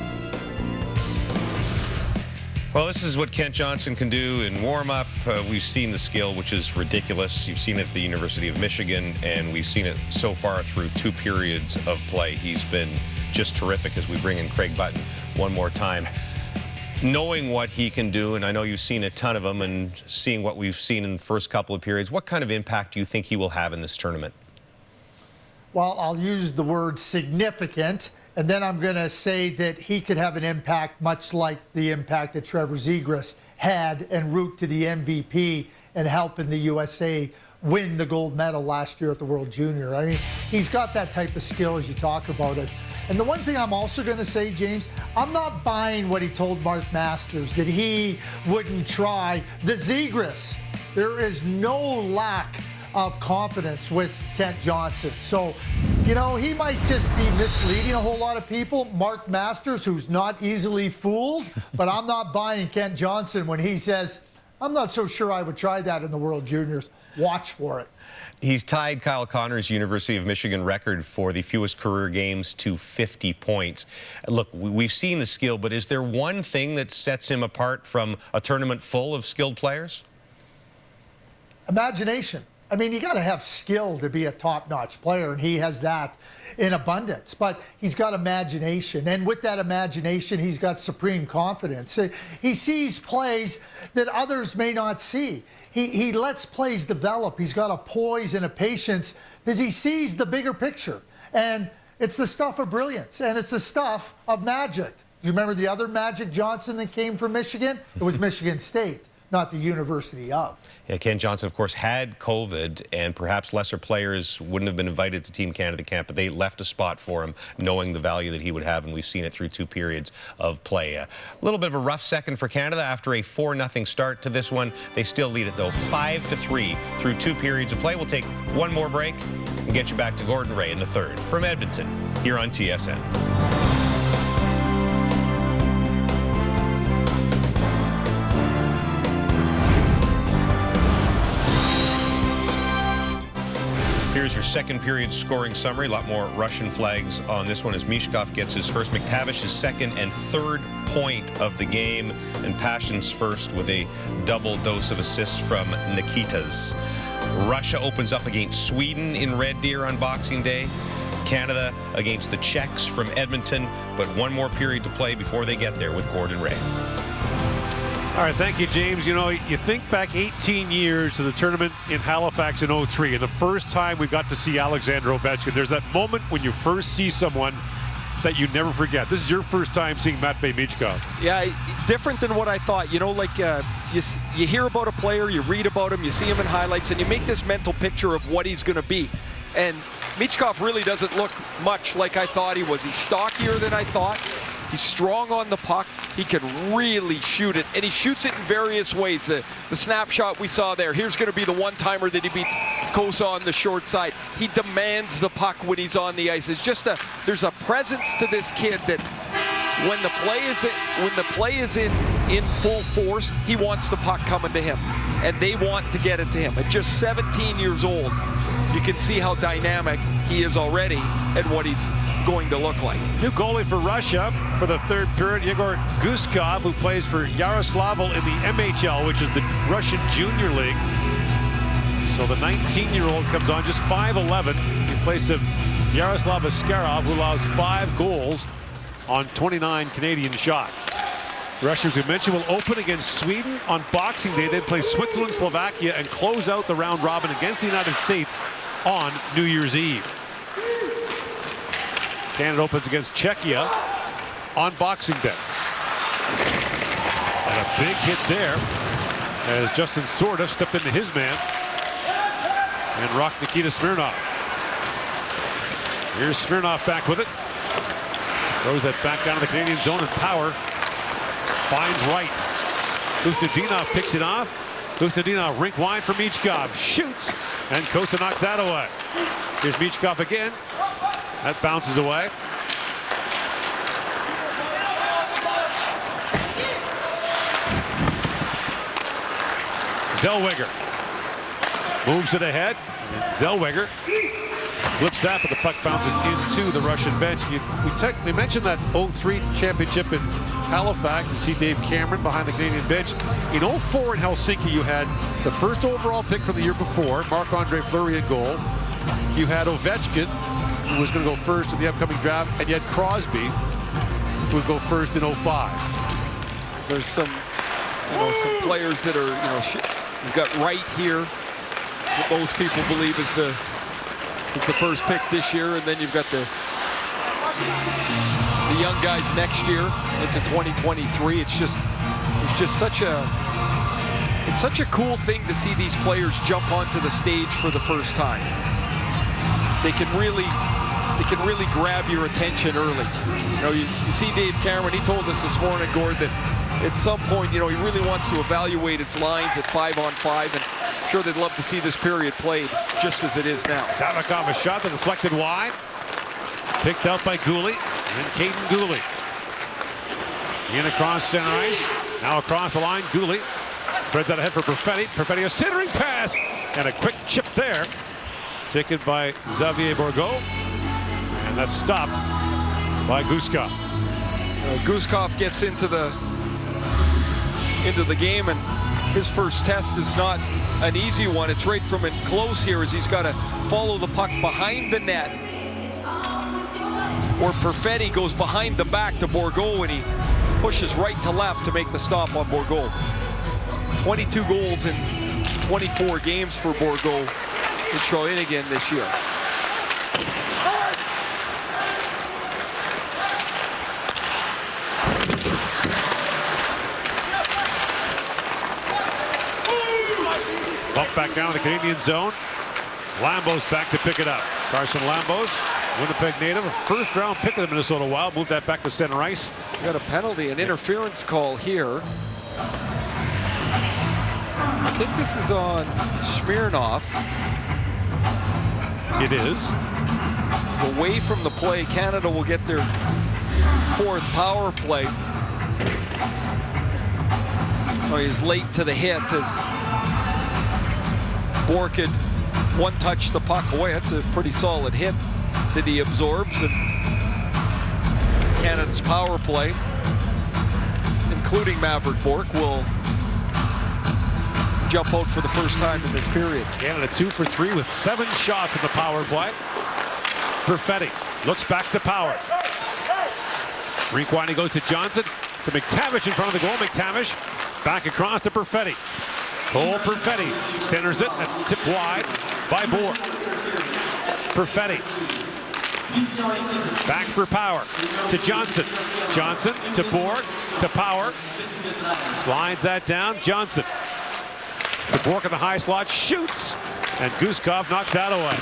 Well, this is what Kent Johnson can do in warm-up. We've seen the skill, which is ridiculous. You've seen it at the University of Michigan, and we've seen it so far through 2 periods of play. He's been just terrific as we bring in Craig Button one more time. Knowing what he can do, and I know you've seen a ton of them, and seeing what we've seen in the first couple of periods, what kind of impact do you think he will have in this tournament? Well, I'll use the word significant, and then I'm going to say that he could have an impact much like the impact that Trevor Zegras had en route to the MVP and helping the USA win the gold medal last year at the World Junior. I mean, he's got that type of skill as you talk about it. And the one thing I'm also going to say, James, I'm not buying what he told Mark Masters, that he wouldn't try the Zegras. There is no lack of confidence with Kent Johnson. So, you know, he might just be misleading a whole lot of people. Mark Masters, who's not easily fooled, but I'm not buying Kent Johnson when he says, I'm not so sure I would try that in the World Juniors. Watch for it. He's tied Kyle Connor's University of Michigan record for the fewest career games to 50 points. Look, we've seen the skill, but is there one thing that sets him apart from a tournament full of skilled players? Imagination. I mean, you got to have skill to be a top-notch player, and he has that in abundance. But he's got imagination, and with that imagination, he's got supreme confidence. He sees plays that others may not see. He lets plays develop. He's got a poise and a patience because he sees the bigger picture. And it's the stuff of brilliance, and it's the stuff of magic. You remember the other Magic Johnson that came from Michigan? It was Michigan State, not the University of. Yeah, Ken Johnson, of course, had COVID, and perhaps lesser players wouldn't have been invited to Team Canada camp, but they left a spot for him, knowing the value that he would have, and we've seen it through 2 periods of play. A little bit of a rough second for Canada after a 4-0 start to this one. They still lead it, though, 5-3 through 2 periods of play. We'll take one more break and get you back to Gordon Ray in the third from Edmonton here on TSN. Here's your second period scoring summary. A lot more Russian flags on this one as Mishkov gets his first. McTavish his second and third point of the game. And Passion's first with a double dose of assists from Nikitas. Russia opens up against Sweden in Red Deer on Boxing Day. Canada against the Czechs from Edmonton. But one more period to play before they get there with Gordon Ray. All right, thank you, James. You know, you think back 18 years to the tournament in Halifax in '03, and the first time we got to see Alexander Ovechkin. There's that moment when you first see someone that you never forget. This is your first time seeing Matvei Michkov. Yeah, different than what I thought. You know, like you hear about a player, you read about him, you see him in highlights, and you make this mental picture of what he's going to be. And Michkov really doesn't look much like I thought he was. He's stockier than I thought. He's strong on the puck. He can really shoot it, and he shoots it in various ways. The snapshot we saw there, here's going to be the one-timer that he beats Kosa on the short side. He demands the puck when he's on the ice. It's just there's a presence to this kid that when the play is in full force, he wants the puck coming to him, and they want to get it to him. At just 17 years old, you can see how dynamic he is already and what he's going to look like. New goalie for Russia for the third period, Yegor Guskov, who plays for Yaroslavl in the MHL, which is the Russian Junior League. So the 19-year-old comes on just 5'11", in place of Yaroslav Askarov, who allows 5 goals on 29 Canadian shots. Russia, as we mentioned, will open against Sweden on Boxing Day, then play Switzerland, Slovakia, and close out the round robin against the United States on New Year's Eve. Canada opens against Czechia on Boxing Day. And a big hit there as Justin Sorda stepped into his man and rocked Nikita Smirnov. Here's Smirnov back with it. Throws that back down to the Canadian zone in power. Finds right. Kustadinov picks it off. Kustadinov rink wide for Michkov. Shoots. And Kosa knocks that away. Here's Michkov again. That bounces away. Zellweger moves it ahead. And Zellweger flips that, but the puck bounces into the Russian bench. We mentioned that 03 championship in Halifax. You see Dave Cameron behind the Canadian bench. In 04 in Helsinki, you had the first overall pick from the year before, Marc-Andre Fleury in goal. You had Ovechkin, who was going to go first in the upcoming draft, and you had Crosby, who would go first in 05. There's some players that are, you've got Wright here, that most people believe is the first pick this year, and then you've got the young guys next year into 2023. It's just such a cool thing to see these players jump onto the stage for the first time. They can really grab your attention early. You see Dave Cameron, he told us this morning, Gord, that at some point, he really wants to evaluate its lines at 5-on-5, and I'm sure they'd love to see this period played just as it is now. Savakov, a shot that deflected wide. Picked out by Gooley, and Caden Gooley. In across center ice, now across the line, Gooley. Spreads out ahead for Perfetti. Perfetti, a centering pass, and a quick chip there. Taken by Xavier Bourgault, and that's stopped by Guskov. Guskov gets into the game, and his first test is not an easy one. It's right from it close here, as he's got to follow the puck behind the net, or Perfetti goes behind the back to Bourgault, and he pushes right to left to make the stop on Bourgault. 22 goals in 24 games for Bourgault in Shawinigan this year. Bump back down to the Canadian zone. Lambo's back to pick it up. Carson Lambos, Winnipeg native, first round pick of the Minnesota Wild, moved that back to center ice. We got a penalty, an interference call here. I think this is on Smirnov. It is. Away from the play, Canada will get their fourth power play. Oh, he's late to the hit as Bourque had one-touched the puck away. That's a pretty solid hit that he absorbs. And Canada's power play, including Maverick Bourque, will jump out for the first time in this period. Canada 2 for 3 with 7 shots in the power play. Perfetti looks back to Power. Rink winding goes to Johnson, to McTavish in front of the goal. McTavish back across to Perfetti. Cole Perfetti centers it. That's tipped wide by Bourque. Perfetti back for Power to Johnson. Johnson to Bourque to Power. Slides that down. Johnson to Bourque in the high slot, shoots, and Guskov knocks that away.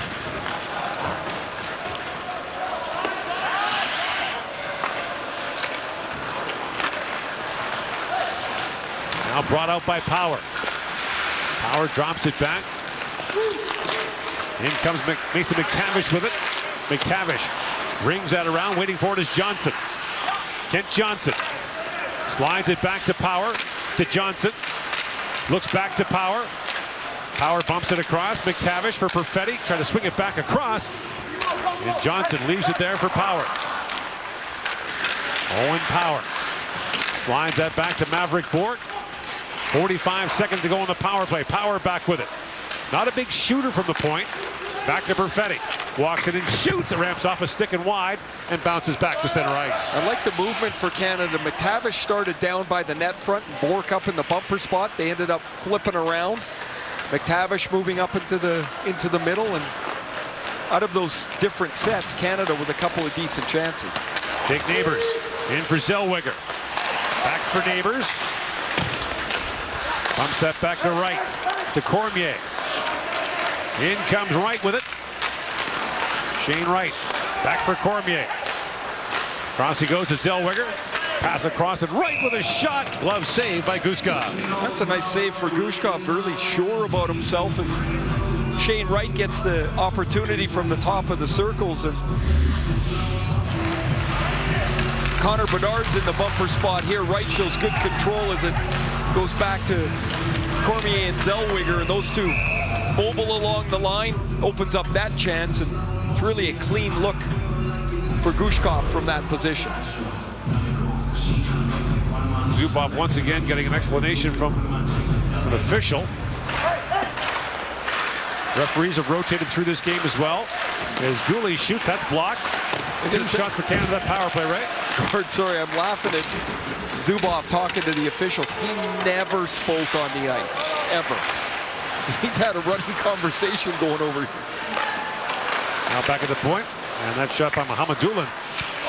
Now brought out by Power. Power drops it back. In comes Mason McTavish with it. McTavish rings that around, waiting for it is Johnson. Kent Johnson slides it back to Power, to Johnson. Looks back to Power. Power bumps it across. McTavish for Perfetti, trying to swing it back across. And Johnson leaves it there for Power. Owen Power slides that back to Maverick Bourque. 45 seconds to go on the power play. Power back with it. Not a big shooter from the point. Back to Perfetti. Walks it and shoots. It ramps off a stick and wide and bounces back to center ice. I like the movement for Canada. McTavish started down by the net front, and Bourque up in the bumper spot. They ended up flipping around. McTavish moving up into the middle, and out of those different sets, Canada with a couple of decent chances. Jake Neighbors in for Zellweger. Back for Neighbors. Bumps that back to right to Cormier. In comes Wright with it. Shane Wright back for Cormier. Cross he goes to Zellweger. Pass across and Wright with a shot. Glove saved by Guskov. That's a nice save for Guskov. Really sure about himself as Shane Wright gets the opportunity from the top of the circles. And Connor Bedard's in the bumper spot here. Wright shows good control as it Goes back to Cormier and Zellweger, and those two mobile along the line, opens up that chance, and it's really a clean look for Gushkov from that position. Zubov once again getting an explanation from an official. Referees have rotated through this game as well. As Gouli shoots, that's blocked. 2 shots for Canada, that power play, right? Gord, sorry, I'm laughing at Zubov talking to the officials. He never spoke on the ice, ever. He's had a running conversation going over here. Now back at the point, and that shot by Mohamedulin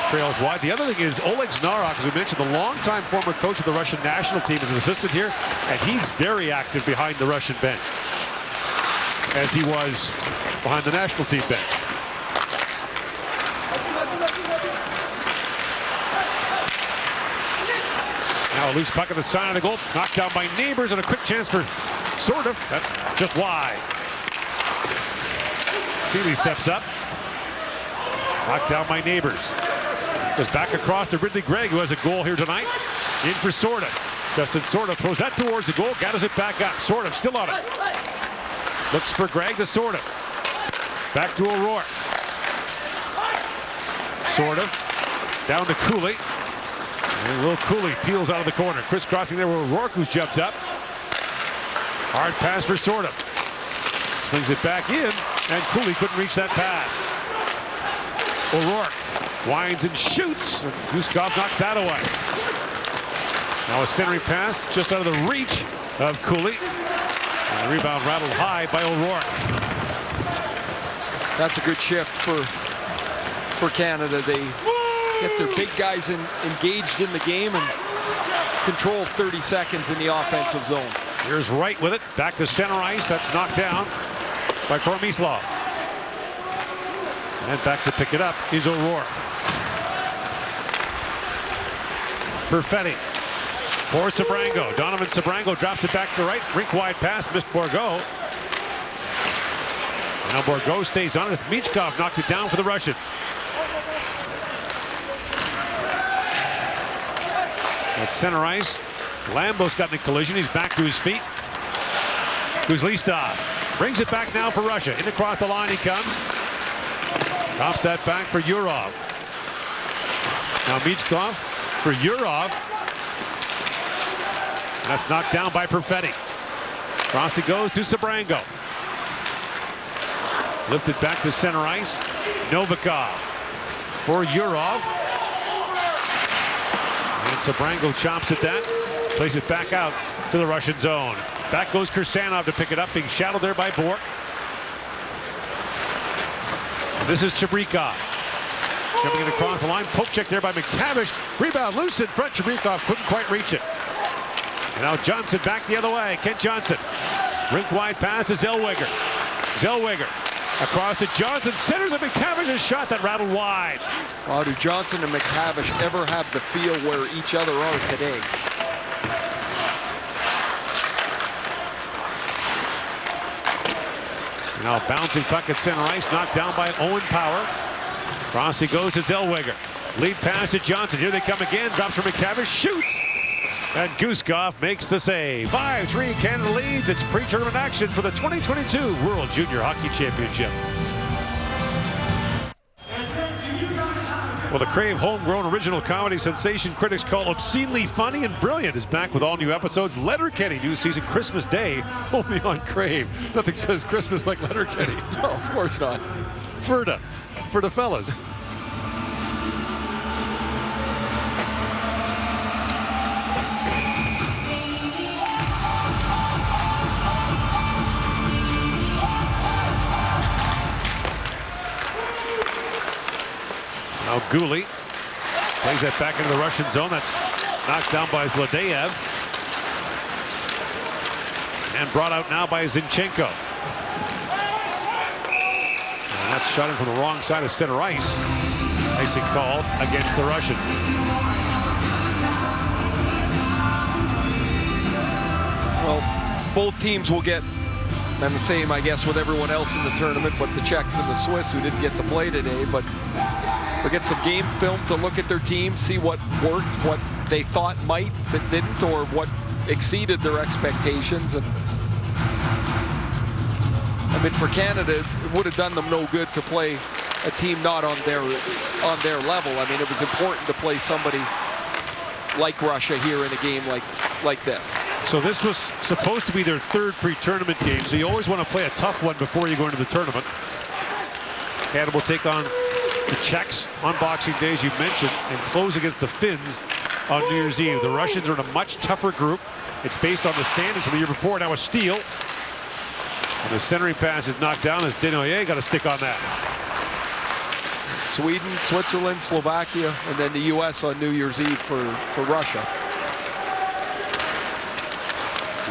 trails wide. The other thing is Oleg Znarok, as we mentioned, the longtime former coach of the Russian national team, is an assistant here, and he's very active behind the Russian bench, as he was behind the national team bench. Now a loose puck at the side of the goal, knocked down by Neighbors, and a quick chance for Sordov. That's just wide. Seeley steps up. Knocked down by Neighbors. Goes back across to Ridley Gregg, who has a goal here tonight. In for Sordov. Justin Sordov throws that towards the goal, gathers it back up. Sordov still on it. Looks for Gregg to Sordov. Back to O'Rourke. Sordov down to Cooley. And Will Cooley peels out of the corner. Crisscrossing there with O'Rourke, who's jumped up. Hard pass for Sordov. Swings it back in, and Cooley couldn't reach that pass. O'Rourke winds and shoots, and Guskov knocks that away. Now a centering pass just out of the reach of Cooley. And the rebound rattled high by O'Rourke. That's a good shift for Canada. They get their big guys engaged in the game and control 30 seconds in the offensive zone. Here's Wright with it. Back to center ice. That's knocked down by Kormislov. And back to pick it up is O'Rourke. Perfetti for Sabrango. Donovan Sabrango drops it back to the right. Rink wide pass, missed Bourgault. And now Bourgault stays on it as Michkov knocked it down for the Russians. At center ice, Lambo's got in a collision. He's back to his feet. Kuzlistov brings it back now for Russia. In across the line he comes. Drops that back for Yurov. Now Michkov for Yurov. That's knocked down by Perfetti. Cross it goes to Sabrango. Lifted back to center ice. Novikov for Yurov. And Sabrango chops at that. Plays it back out to the Russian zone. Back goes Kirsanov to pick it up, being shadowed there by Bork. This is Chabrikov. Coming in across the line. Poke check there by McTavish. Rebound loose in front. Chabrikov couldn't quite reach it. And now Johnson back the other way. Kent Johnson. Rink wide pass to Zellweger. Zellweger across to Johnson. Centers of McTavish's shot that rattled wide. Wow, do Johnson and McTavish ever have the feel where each other are today? Now bouncing puck at center ice, knocked down by Owen Power. Cross he goes to Zellweger. Lead pass to Johnson. Here they come again. Drops for McTavish. Shoots. And Guskov makes the save. 5-3 Canada leads. It's pre-tournament action for the 2022 World Junior Hockey Championship. Well, the Crave homegrown original comedy sensation critics call obscenely funny and brilliant is back with all new episodes. Letterkenny, new season Christmas Day, only on Crave. Nothing says Christmas like Letterkenny. No, of course not. For the fellas. Now Gouli plays that back into the Russian zone. That's knocked down by Zlodeyev. And brought out now by Zinchenko. And that's shot in from the wrong side of center ice. Icing called against the Russians. Well, both teams will get, and the same, I guess, with everyone else in the tournament, but the Czechs and the Swiss who didn't get to play today, but they'll get some game film to look at their team, see what worked, what they thought might, but didn't, or what exceeded their expectations. And I mean, for Canada, it would have done them no good to play a team not on their level. I mean, it was important to play somebody like Russia here in a game like this. So this was supposed to be their third pre-tournament game, so you always want to play a tough one before you go into the tournament. Canada will take on the Czechs on Boxing Day, as you mentioned, and close against the Finns on New Year's Eve. The Russians are in a much tougher group. It's based on the standings from the year before. Now a steal. And the centering pass is knocked down as Denoyer got a stick on that. Sweden, Switzerland, Slovakia, and then the U.S. on New Year's Eve for Russia.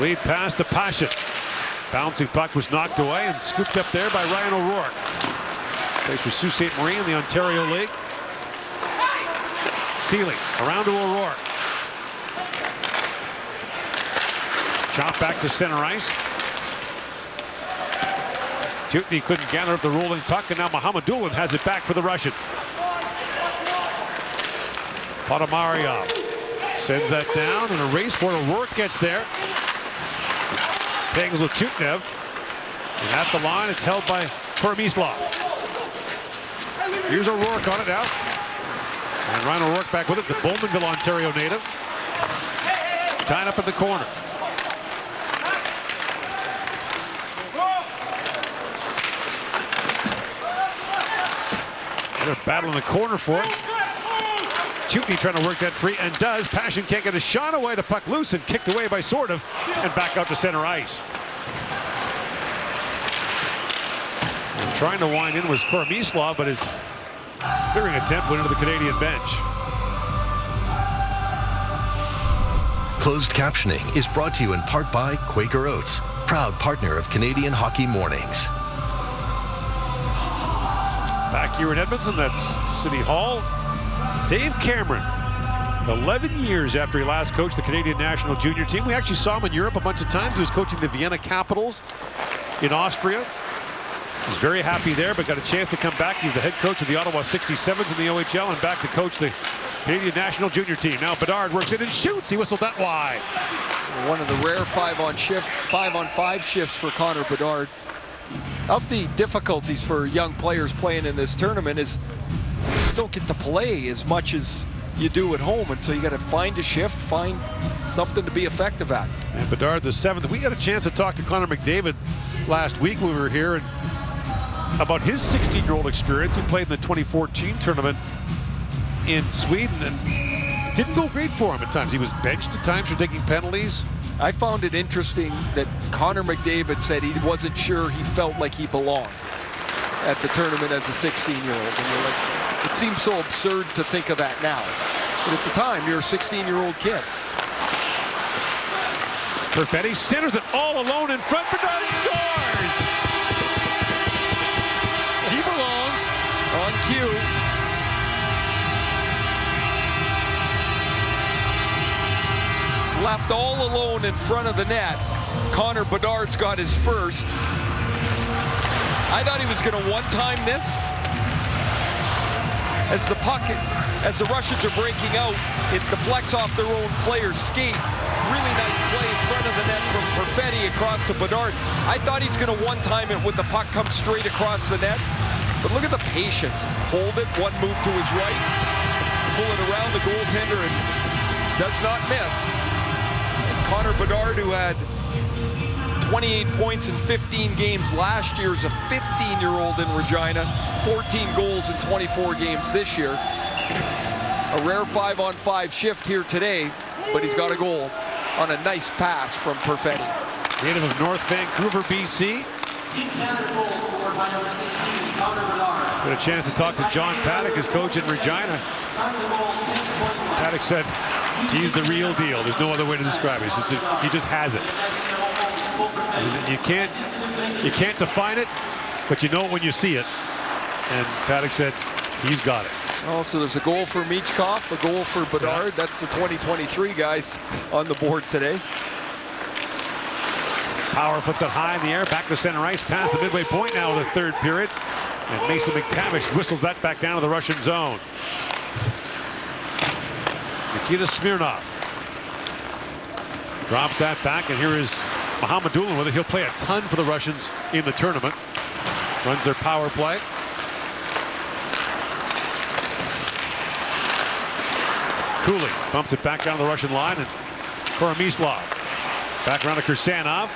Lead pass to Pashin. Bouncing puck was knocked away and scooped up there by Ryan O'Rourke. Plays for Sault Ste. Marie in the Ontario League. Sealy around to O'Rourke. Shot back to center ice. Tutney couldn't gather up the rolling puck, and now Mohamedulin has it back for the Russians. Podomaryov sends that down, and a race for it. O'Rourke gets there. Tangles with Tutnev. And at the line, it's held by Permislav. Here's O'Rourke on it now. And Ryan O'Rourke back with it, the Bowmanville, Ontario native. Tied up in the corner. They're battling the corner for it. Chutney trying to work that free, and does. Pashin can't get a shot away. The puck loose and kicked away by Sortov, and back out to center ice. And trying to wind in was Permislav, but his clearing attempt went into the Canadian bench. Closed captioning is brought to you in part by Quaker Oats, proud partner of Canadian Hockey Mornings. Back here in Edmonton, that's City Hall. Dave Cameron, 11 years after he last coached the Canadian national junior team. We actually saw him in Europe a bunch of times. He was coaching the Vienna Capitals in Austria. He's very happy there, but got a chance to come back. He's the head coach of the Ottawa 67s in the OHL and back to coach the Canadian national junior team. Now Bedard works in and shoots. He whistled that wide. One of the rare 5-on-5 shifts for Connor Bedard. Of the difficulties for young players playing in this tournament is you just don't get to play as much as you do at home, and so you got to find a shift, find something to be effective at. And Bedard the 7th. We got a chance to talk to Connor McDavid last week when we were here and about his 16-year-old experience. He played in the 2014 tournament in Sweden and it didn't go great for him at times. He was benched at times for taking penalties. I found it interesting that Connor McDavid said he wasn't sure he felt like he belonged at the tournament as a 16-year-old. And you're like, it seems so absurd to think of that now. But at the time, you're a 16-year-old kid. Perfetti centers it all alone in front. Bedard scores! He belongs. On cue. Left all alone in front of the net. Connor Bedard's got his first. I thought he was going to one-time this. As the Russians are breaking out, it deflects off their own player's skate. Really nice play in front of the net from Perfetti across to Bedard. I thought he's going to one-time it when the puck comes straight across the net. But look at the patience. Hold it, one move to his right, pull it around the goaltender, and does not miss. Connor Bedard, who had 28 points in 15 games last year, is a 15-year-old in Regina. 14 goals in 24 games this year. A rare 5-on-5 shift here today, but he's got a goal on a nice pass from Perfetti. Native of North Vancouver, BC. Team Canada goal scored by number 16, Connor Bedard. Got a chance to talk to John Paddock, his coach in Regina. Paddock said he's the real deal. There's no other way to describe it. He just has it. You can't define it, but you know it when you see it. And Paddock said he's got it. Oh, so there's a goal for Michkov, a goal for Bedard. That's the 2023 guys on the board today. Power puts it high in the air, back to center ice, past the midway point now of the third period. And Mason McTavish whistles that back down to the Russian zone. Nikita Smirnov. Drops that back, and here is Mohammadulin with it. He'll play a ton for the Russians in the tournament. Runs their power play. Cooley bumps it back down the Russian line, and Koromislav back around to Kirsanov.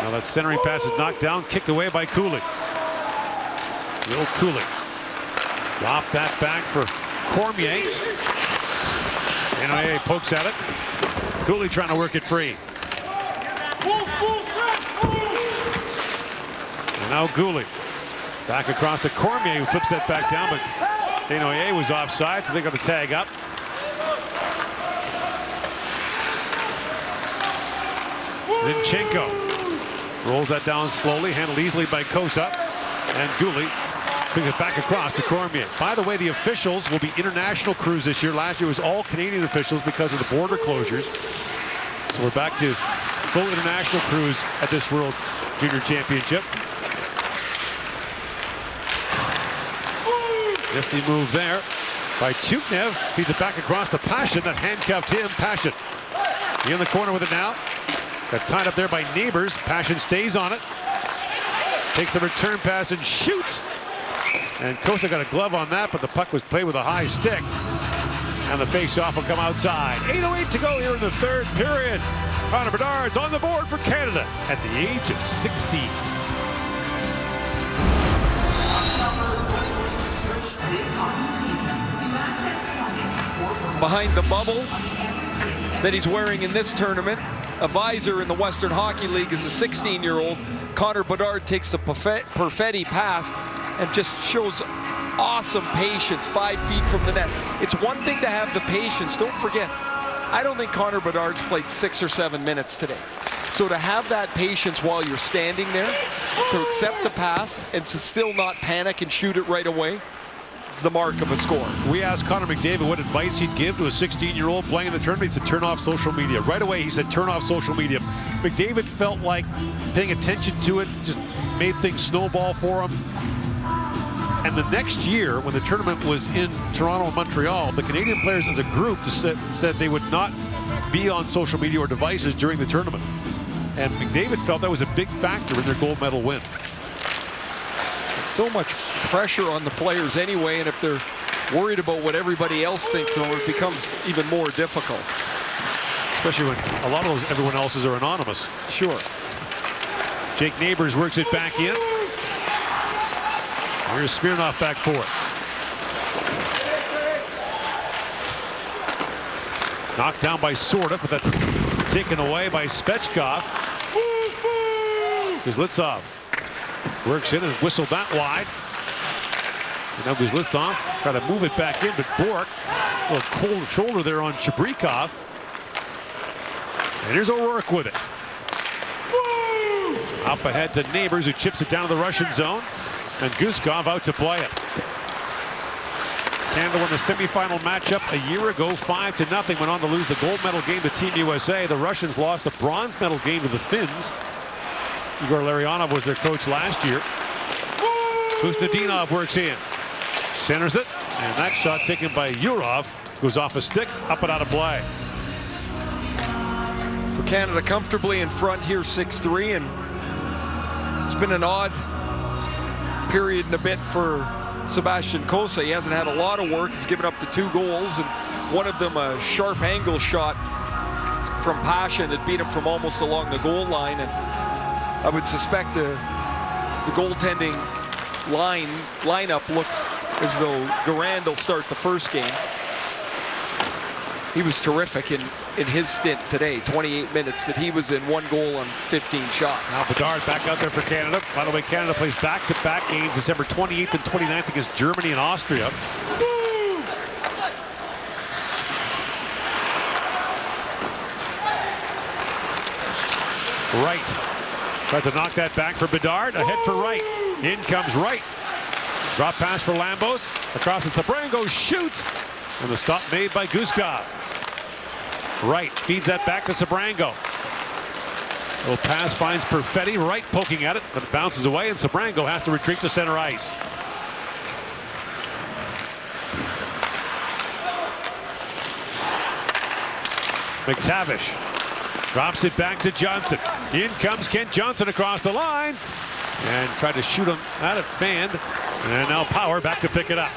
Now that centering pass is knocked down, kicked away by Cooley. The old Cooley. Drop that back for Cormier. NIA pokes at it. Cooley trying to work it free. And now Cooley back across to Cormier, who flips that back down, but NIA was offside, so they got to tag up. Zinchenko rolls that down slowly, handled easily by Kosa, and Cooley brings it back across to Cormier. By the way, the officials will be international crews this year. Last year was all Canadian officials because of the border closures. So we're back to full international crews at this World Junior Championship. Nifty move there by Chuknev. Feeds it back across to Pashin. That handcuffed him. Pashin. He in the corner with it now. Got tied up there by Neighbors. Pashin stays on it. Takes the return pass and shoots. And Kosa got a glove on that, but the puck was played with a high stick. And the face-off will come outside. 8:08 to go here in the third period. Connor Bedard's on the board for Canada at the age of 16. Behind the bubble that he's wearing in this tournament, a visor in the Western Hockey League, is a 16-year-old. Connor Bedard takes the Perfetti pass and just shows awesome patience 5 feet from the net. It's one thing to have the patience. Don't forget, I don't think Connor Bedard's played 6 or 7 minutes today. So to have that patience while you're standing there, to accept the pass and to still not panic and shoot it right away, is the mark of a score. We asked Connor McDavid what advice he'd give to a 16-year-old playing in the tournament. He said turn off social media. Right away he said turn off social media. McDavid felt like paying attention to it just made things snowball for him. And the next year, when the tournament was in Toronto and Montreal, the Canadian players as a group just said they would not be on social media or devices during the tournament. And McDavid felt that was a big factor in their gold medal win. So much pressure on the players anyway, and if they're worried about what everybody else thinks of them, it becomes even more difficult. Especially when a lot of those everyone else's are anonymous. Sure. Jake Neighbors works it back in. Here's Smirnoff back for it. Knocked down by Sorda, but that's taken away by Svechkov. Kuzlitsov works in and whistled that wide. And now Kuzlitsov try to move it back in, but Bork, a little cold shoulder there on Chabrikov. And here's O'Rourke with it. Up ahead to Neighbors, who chips it down to the Russian zone. And Guskov out to play it. Canada won the semifinal matchup a year ago, 5-0. Went on to lose the gold medal game to Team USA. The Russians lost the bronze medal game to the Finns. Igor Larionov was their coach last year. Kustadinov works in. Centers it. And that shot taken by Yurov goes off a stick, up and out of play. So Canada comfortably in front here, 6-3. And it's been an odd period and a bit for Sebastian Kosa. He hasn't had a lot of work. He's given up the 2 goals, and one of them a sharp angle shot from Pashin that beat him from almost along the goal line. And I would suspect the goaltending lineup looks as though Garand will start the first game. He was terrific in his stint today, 28 minutes that he was in, 1 goal on 15 shots. Now Bedard back out there for Canada. By the way, Canada plays back-to-back games December 28th and 29th against Germany and Austria. Wright tries to knock that back for Bedard. Ahead for Wright. In comes Wright. Drop pass for Lambos. Across to Sabrango, shoots. And the stop made by Guskov. Wright feeds that back to Sabrango. Little pass finds Perfetti. Wright poking at it, but it bounces away, and Sabrango has to retreat to center ice. McTavish drops it back to Johnson. In comes Kent Johnson across the line and tried to shoot him at it, fanned. And now Power back to pick it up.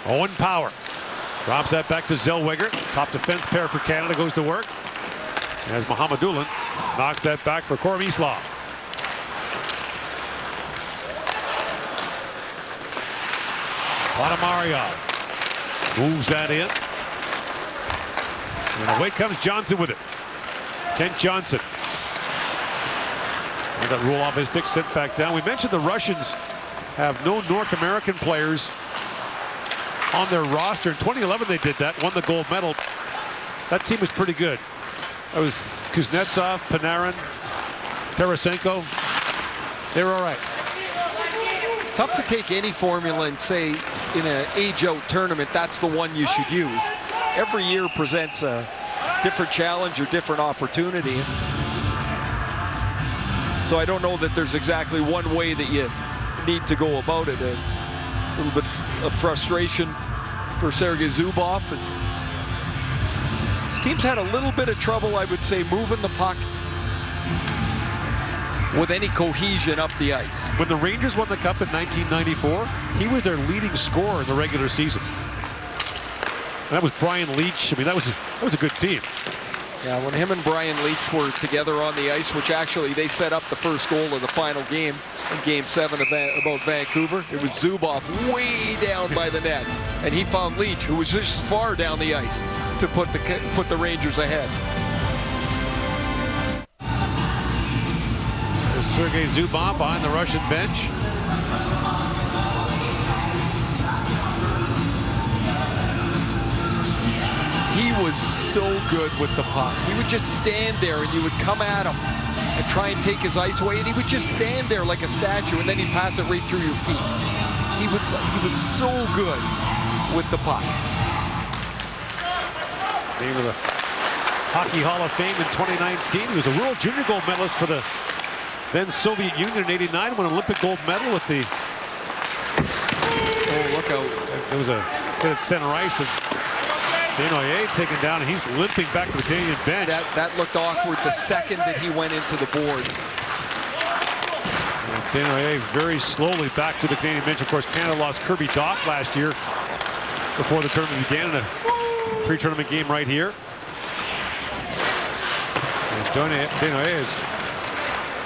Owen Power drops that back to Zellweger. Top defense pair for Canada goes to work as Mohamedoulan knocks that back for Kormislav. Ponomariov moves that in. And away comes Johnson with it. Kent Johnson. And that roll off his stick, sent back down. We mentioned the Russians have no North American players on their roster. In 2011 they did that, won the gold medal. That team was pretty good. That was Kuznetsov, Panarin, Tarasenko. They were all right. It's tough to take any formula and say in an age-out tournament that's the one you should use. Every year presents a different challenge or different opportunity. So I don't know that there's exactly one way that you need to go about it. A little bit of frustration for Sergei Zubov. His team's had a little bit of trouble, I would say, moving the puck with any cohesion up the ice. When the Rangers won the Cup in 1994, he was their leading scorer in the regular season. And that was Brian Leetch. I mean, that was a good team. Yeah, when him and Brian Leetch were together on the ice, which actually they set up the first goal of the final game in Game 7 about Vancouver. It was Zubov way down by the net, and he found Leetch, who was just far down the ice, to put the Rangers ahead. There's Sergei Zubov behind the Russian bench. He was so good with the puck. He would just stand there and you would come at him and try and take his ice away, and he would just stand there like a statue, and then he'd pass it right through your feet. He was so good with the puck. Named to the Hockey Hall of Fame in 2019. He was a World Junior gold medalist for the then Soviet Union in '89, won an Olympic gold medal with the... Oh, look out. There was a hit at center ice, and Desnoyers taken down, and he's limping back to the Canadian bench. That looked awkward the second that he went into the boards. Desnoyers very slowly back to the Canadian bench. Of course, Canada lost Kirby Dach last year before the tournament began in a pre-tournament game right here. And Desnoyers is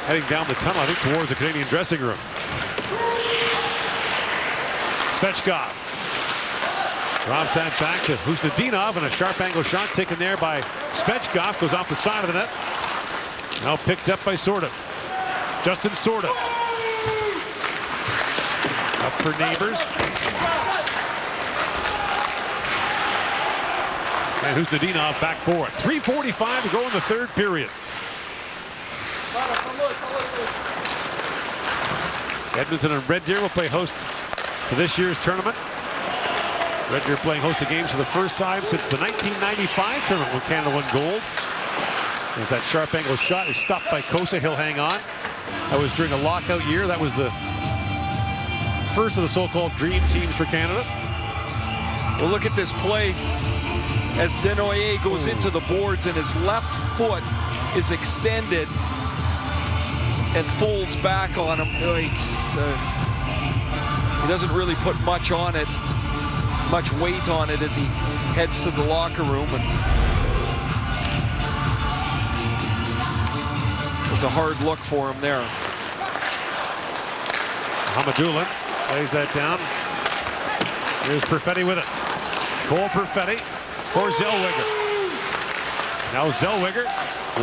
heading down the tunnel, I think, towards the Canadian dressing room. Svechkov drops that back to Husnudinov, and a sharp angle shot taken there by Svechkov. Goes off the side of the net. Now picked up by Sorda. Justin Sorda. Up for Neighbors. And Husnudinov back for it. 3:45 to go in the third period. Edmonton and Red Deer will play host to this year's tournament. Red Deer playing host to games for the first time since the 1995 tournament when Canada won gold. As that sharp angle shot is stopped by Kosa, he'll hang on. That was during a lockout year. That was the first of the so-called dream teams for Canada. Well, look at this play as Desnoyers goes into the boards and his left foot is extended and folds back on him. He doesn't really put much on it, much weight on it as he heads to the locker room. And it was a hard look for him there. Mohamedoulan lays that down. Here's Perfetti with it. Cole Perfetti for Zellweger. Now Zellweger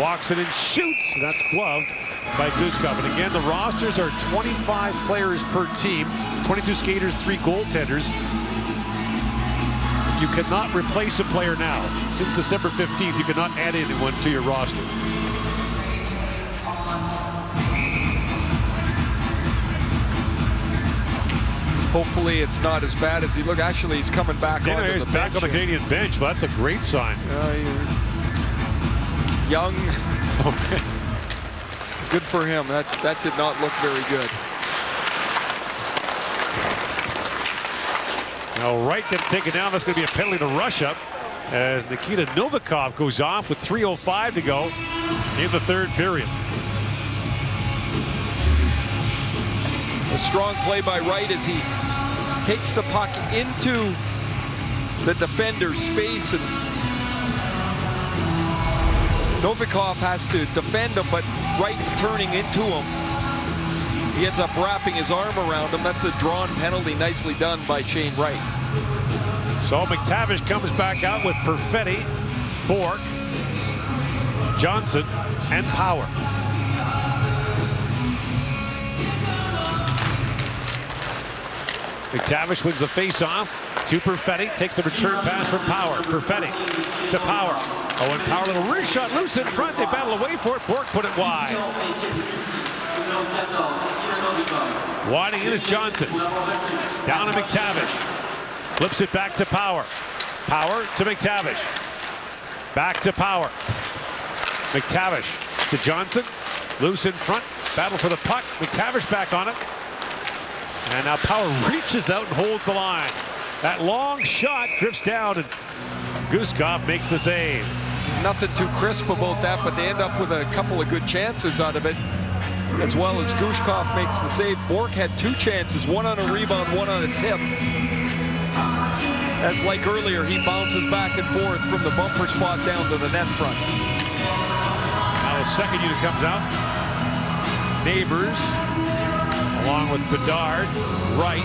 walks it and shoots. That's gloved by Guskov. And again, the rosters are 25 players per team, 22 skaters, 3 goaltenders. You cannot replace a player now. Since December 15th, you cannot add anyone to your roster. Hopefully it's not as bad as he looked. Actually, he's coming back on the bench. Back on the Canadian bench, but that's a great sign. Young. Okay. Good for him. That did not look very good. Now Wright gets taken down. That's going to be a penalty to Russia. as Nikita Novikov goes off with 3:05 to go in the third period. A strong play by Wright as he takes the puck into the defender's space, and Novikov has to defend him, but Wright's turning into him. He ends up wrapping his arm around him. That's a drawn penalty. Nicely done by Shane Wright. So McTavish comes back out with Perfetti, Bourque, Johnson, and Power. McTavish wins the face-off to Perfetti, takes the return pass from Power. Perfetti to Power. Oh, and Power, little wrist shot loose in front. They battle away for it. Bourque put it wide. Winding in is Johnson. Down to McTavish. Flips it back to Power. Power to McTavish. Back to Power. McTavish to Johnson. Loose in front. Battle for the puck. McTavish back on it. And now Power reaches out and holds the line. That long shot drifts down, and Guskov makes the save. Nothing too crisp about that, but they end up with a couple of good chances out of it, as well as Guskov makes the save. Bourque had 2 chances, one on a rebound, one on a tip. As like earlier, he bounces back and forth from the bumper spot down to the net front. Now the second unit comes out. Neighbors, along with Bedard, Wright,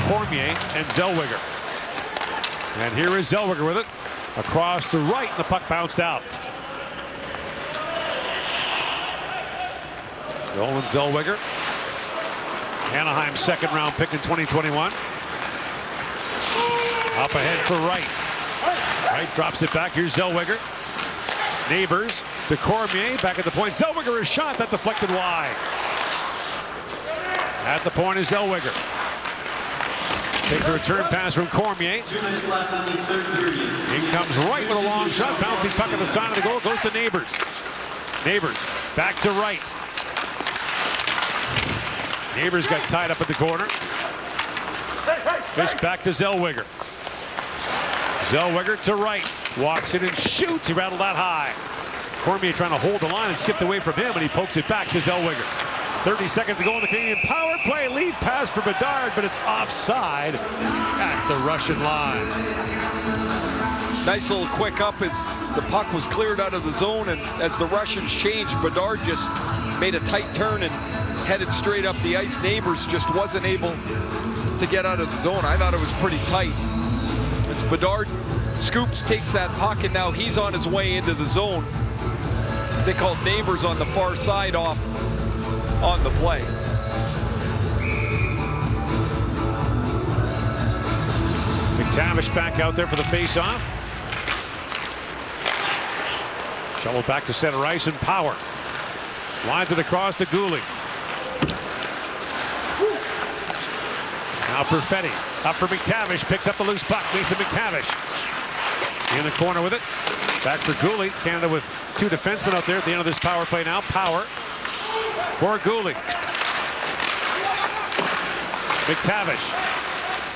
Cormier, and Zellweger. And here is Zellweger with it. Across to Wright, and the puck bounced out. Nolan Zellweger, Anaheim's second-round pick in 2021. Up ahead for Wright. Wright drops it back. Here's Zellweger. Neighbors to Cormier. Back at the point. Zellweger is shot. That deflected wide. At the point is Zellweger. Takes a return pass from Cormier. 2 minutes left in the third period. In comes Wright with a long shot. Bouncing puck at the side of the goal. Goes to Neighbors. Neighbors back to Wright. Neighbors got tied up at the corner. Fish back to Zellweger. Zellweger to Wright. Walks in and shoots. He rattled that high. Cormier trying to hold the line and skipped away from him, and he pokes it back to Zellweger. 30 seconds to go in the Canadian power play. Lead pass for Bedard, but it's offside at the Russian line. Nice little quick up as the puck was cleared out of the zone, and as the Russians changed, Bedard just made a tight turn and headed straight up the ice. Neighbors just wasn't able to get out of the zone. I thought it was pretty tight. As Bedard scoops, takes that puck, and now he's on his way into the zone. They called Neighbors on the far side off on the play. McTavish back out there for the face-off. Shovel back to center ice, and Power slides it across to Goulet. Now Perfetti up for McTavish, picks up the loose puck. Mason McTavish in the corner with it. Back for Goulet. Canada with 2 defensemen out there at the end of this power play now. Power for Goulet. McTavish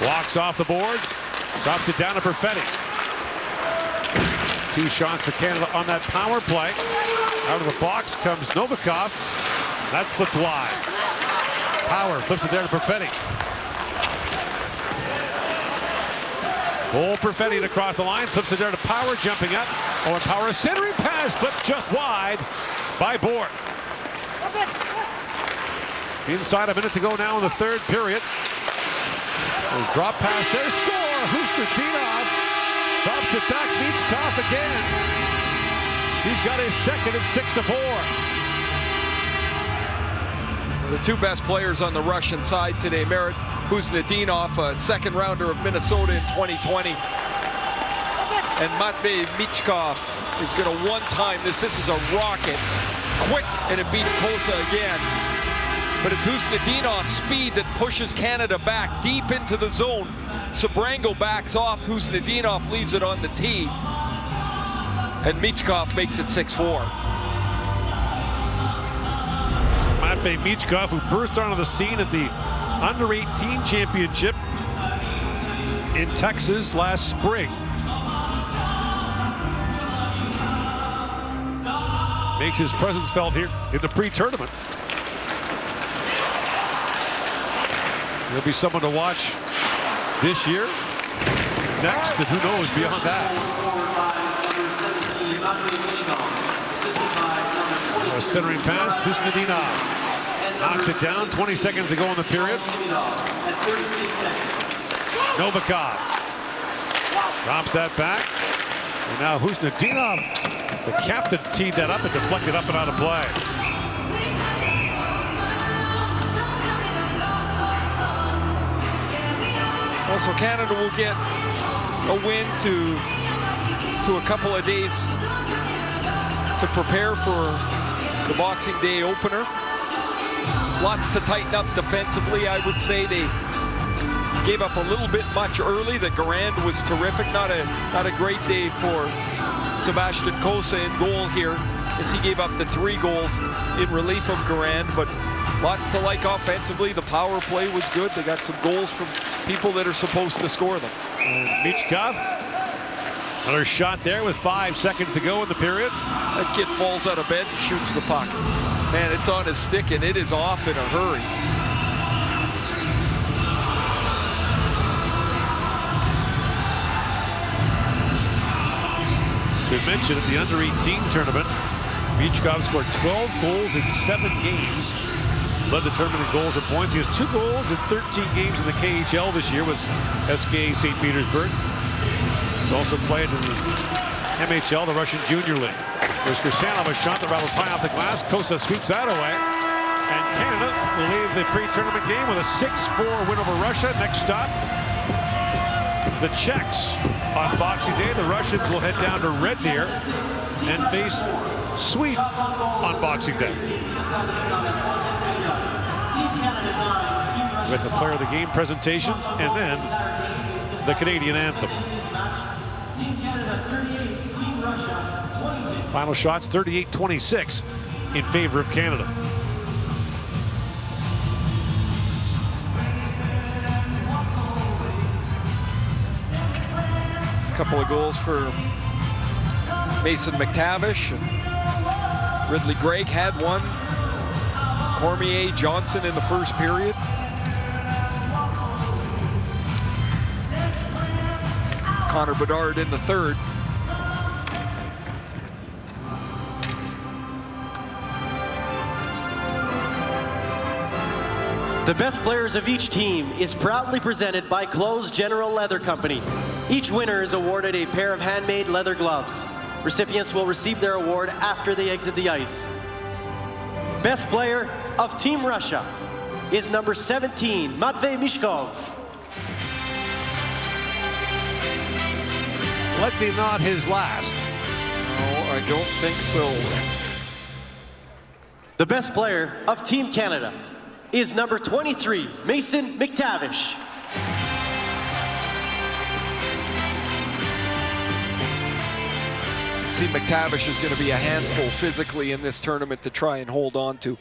walks off the boards, drops it down to Perfetti. 2 shots for Canada on that power play. Out of the box comes Novikov. That's flipped wide. Power flips it there to Perfetti. Cole Perfetti across the line, flips it there to Power, jumping up. Oh, and Power, a centering pass, flipped just wide by Bourque. Inside a minute to go now in the third period. Drop pass there, score! Husnudinov drops it back, Michkov again. He's got his second at 6-4. The 2 best players on the Russian side today, Merit Husnudinov, a second rounder of Minnesota in 2020. And Matvei Michkov is going to one-time this. This is a rocket. Quick, and it beats Kosa again. But it's Husnudinov's speed that pushes Canada back deep into the zone. Sabrango backs off. Husnudinov leaves it on the tee. And Michkov makes it 6-4. Matvei Michkov, who burst onto the scene at the Under-18 Championship in Texas last spring. makes his presence felt here in the pre-tournament. He'll be someone to watch this year, next, and who knows beyond that. A centering pass, Husnudinov knocks it down, 20 seconds to go in the period. Novikov drops that back. And now Husnudinov, the captain, teed that up and deflected up and out of play. Also, Canada will get a win to a couple of days to prepare for the Boxing Day opener. Lots to tighten up defensively. I would say they gave up a little bit much early. That Garand was terrific. Not a great day for Sebastian Cossa in goal here, as he gave up the 3 goals in relief of Garand. But lots to like offensively. The power play was good. They got some goals from people that are supposed to score them. And Michkov, another shot there with 5 seconds to go in the period. That kid falls out of bed and shoots the puck. Man, it's on his stick and it is off in a hurry. We mentioned at the under-18 tournament, Michkov scored 12 goals in 7 games. Led the tournament in goals and points. He has 2 goals in 13 games in the KHL this year with SK St. Petersburg. He's also played in the MHL, the Russian Junior League. There's Kirsanov, a shot that rattles high off the glass. Cossa sweeps that away. And Canada will leave the pre-tournament game with a 6-4 win over Russia. Next stop, the Czechs. On Boxing Day, the Russians will head down to Red Deer and face Sweden on Boxing Day. With the player of the game presentations and then the Canadian anthem. Final shots 38-26 in favor of Canada. Couple of goals for Mason McTavish. Ridley Gregg had one. Cormier, Johnson in the first period. Connor Bedard in the third. The best players of each team is proudly presented by Close General Leather Company. Each winner is awarded a pair of handmade leather gloves. Recipients will receive their award after they exit the ice. Best player of Team Russia is number 17, Matvei Michkov. Likely not his last. No, I don't think so. The best player of Team Canada is number 23, Mason McTavish. See, McTavish is going to be a handful physically in this tournament to try and hold on to.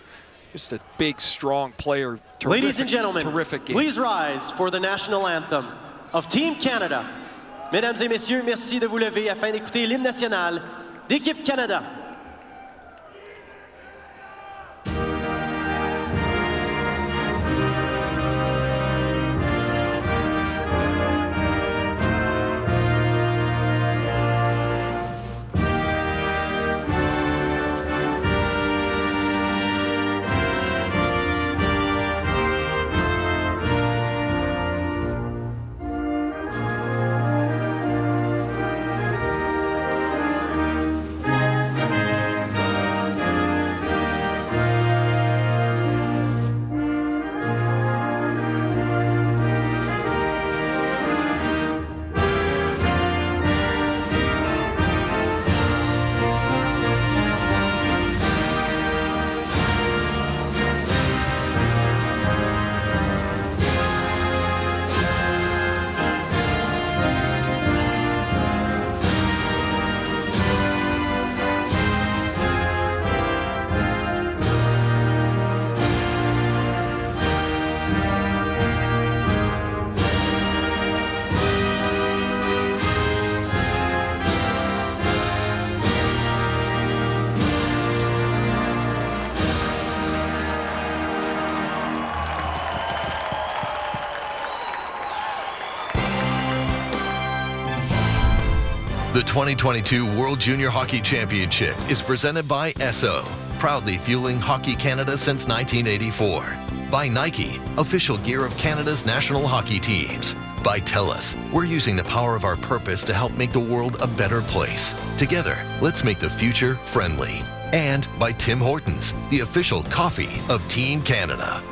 Just a big, strong player. Terrific, Ladies and gentlemen, terrific game. Please rise for the national anthem of Team Canada. Mesdames et messieurs, merci de vous lever afin d'écouter l'hymne national d'Équipe Canada. The 2022 World Junior Hockey Championship is presented by Esso, proudly fueling Hockey Canada since 1984. By Nike, official gear of Canada's national hockey teams. By TELUS, we're using the power of our purpose to help make the world a better place. Together, let's make the future friendly. And by Tim Hortons, the official coffee of Team Canada.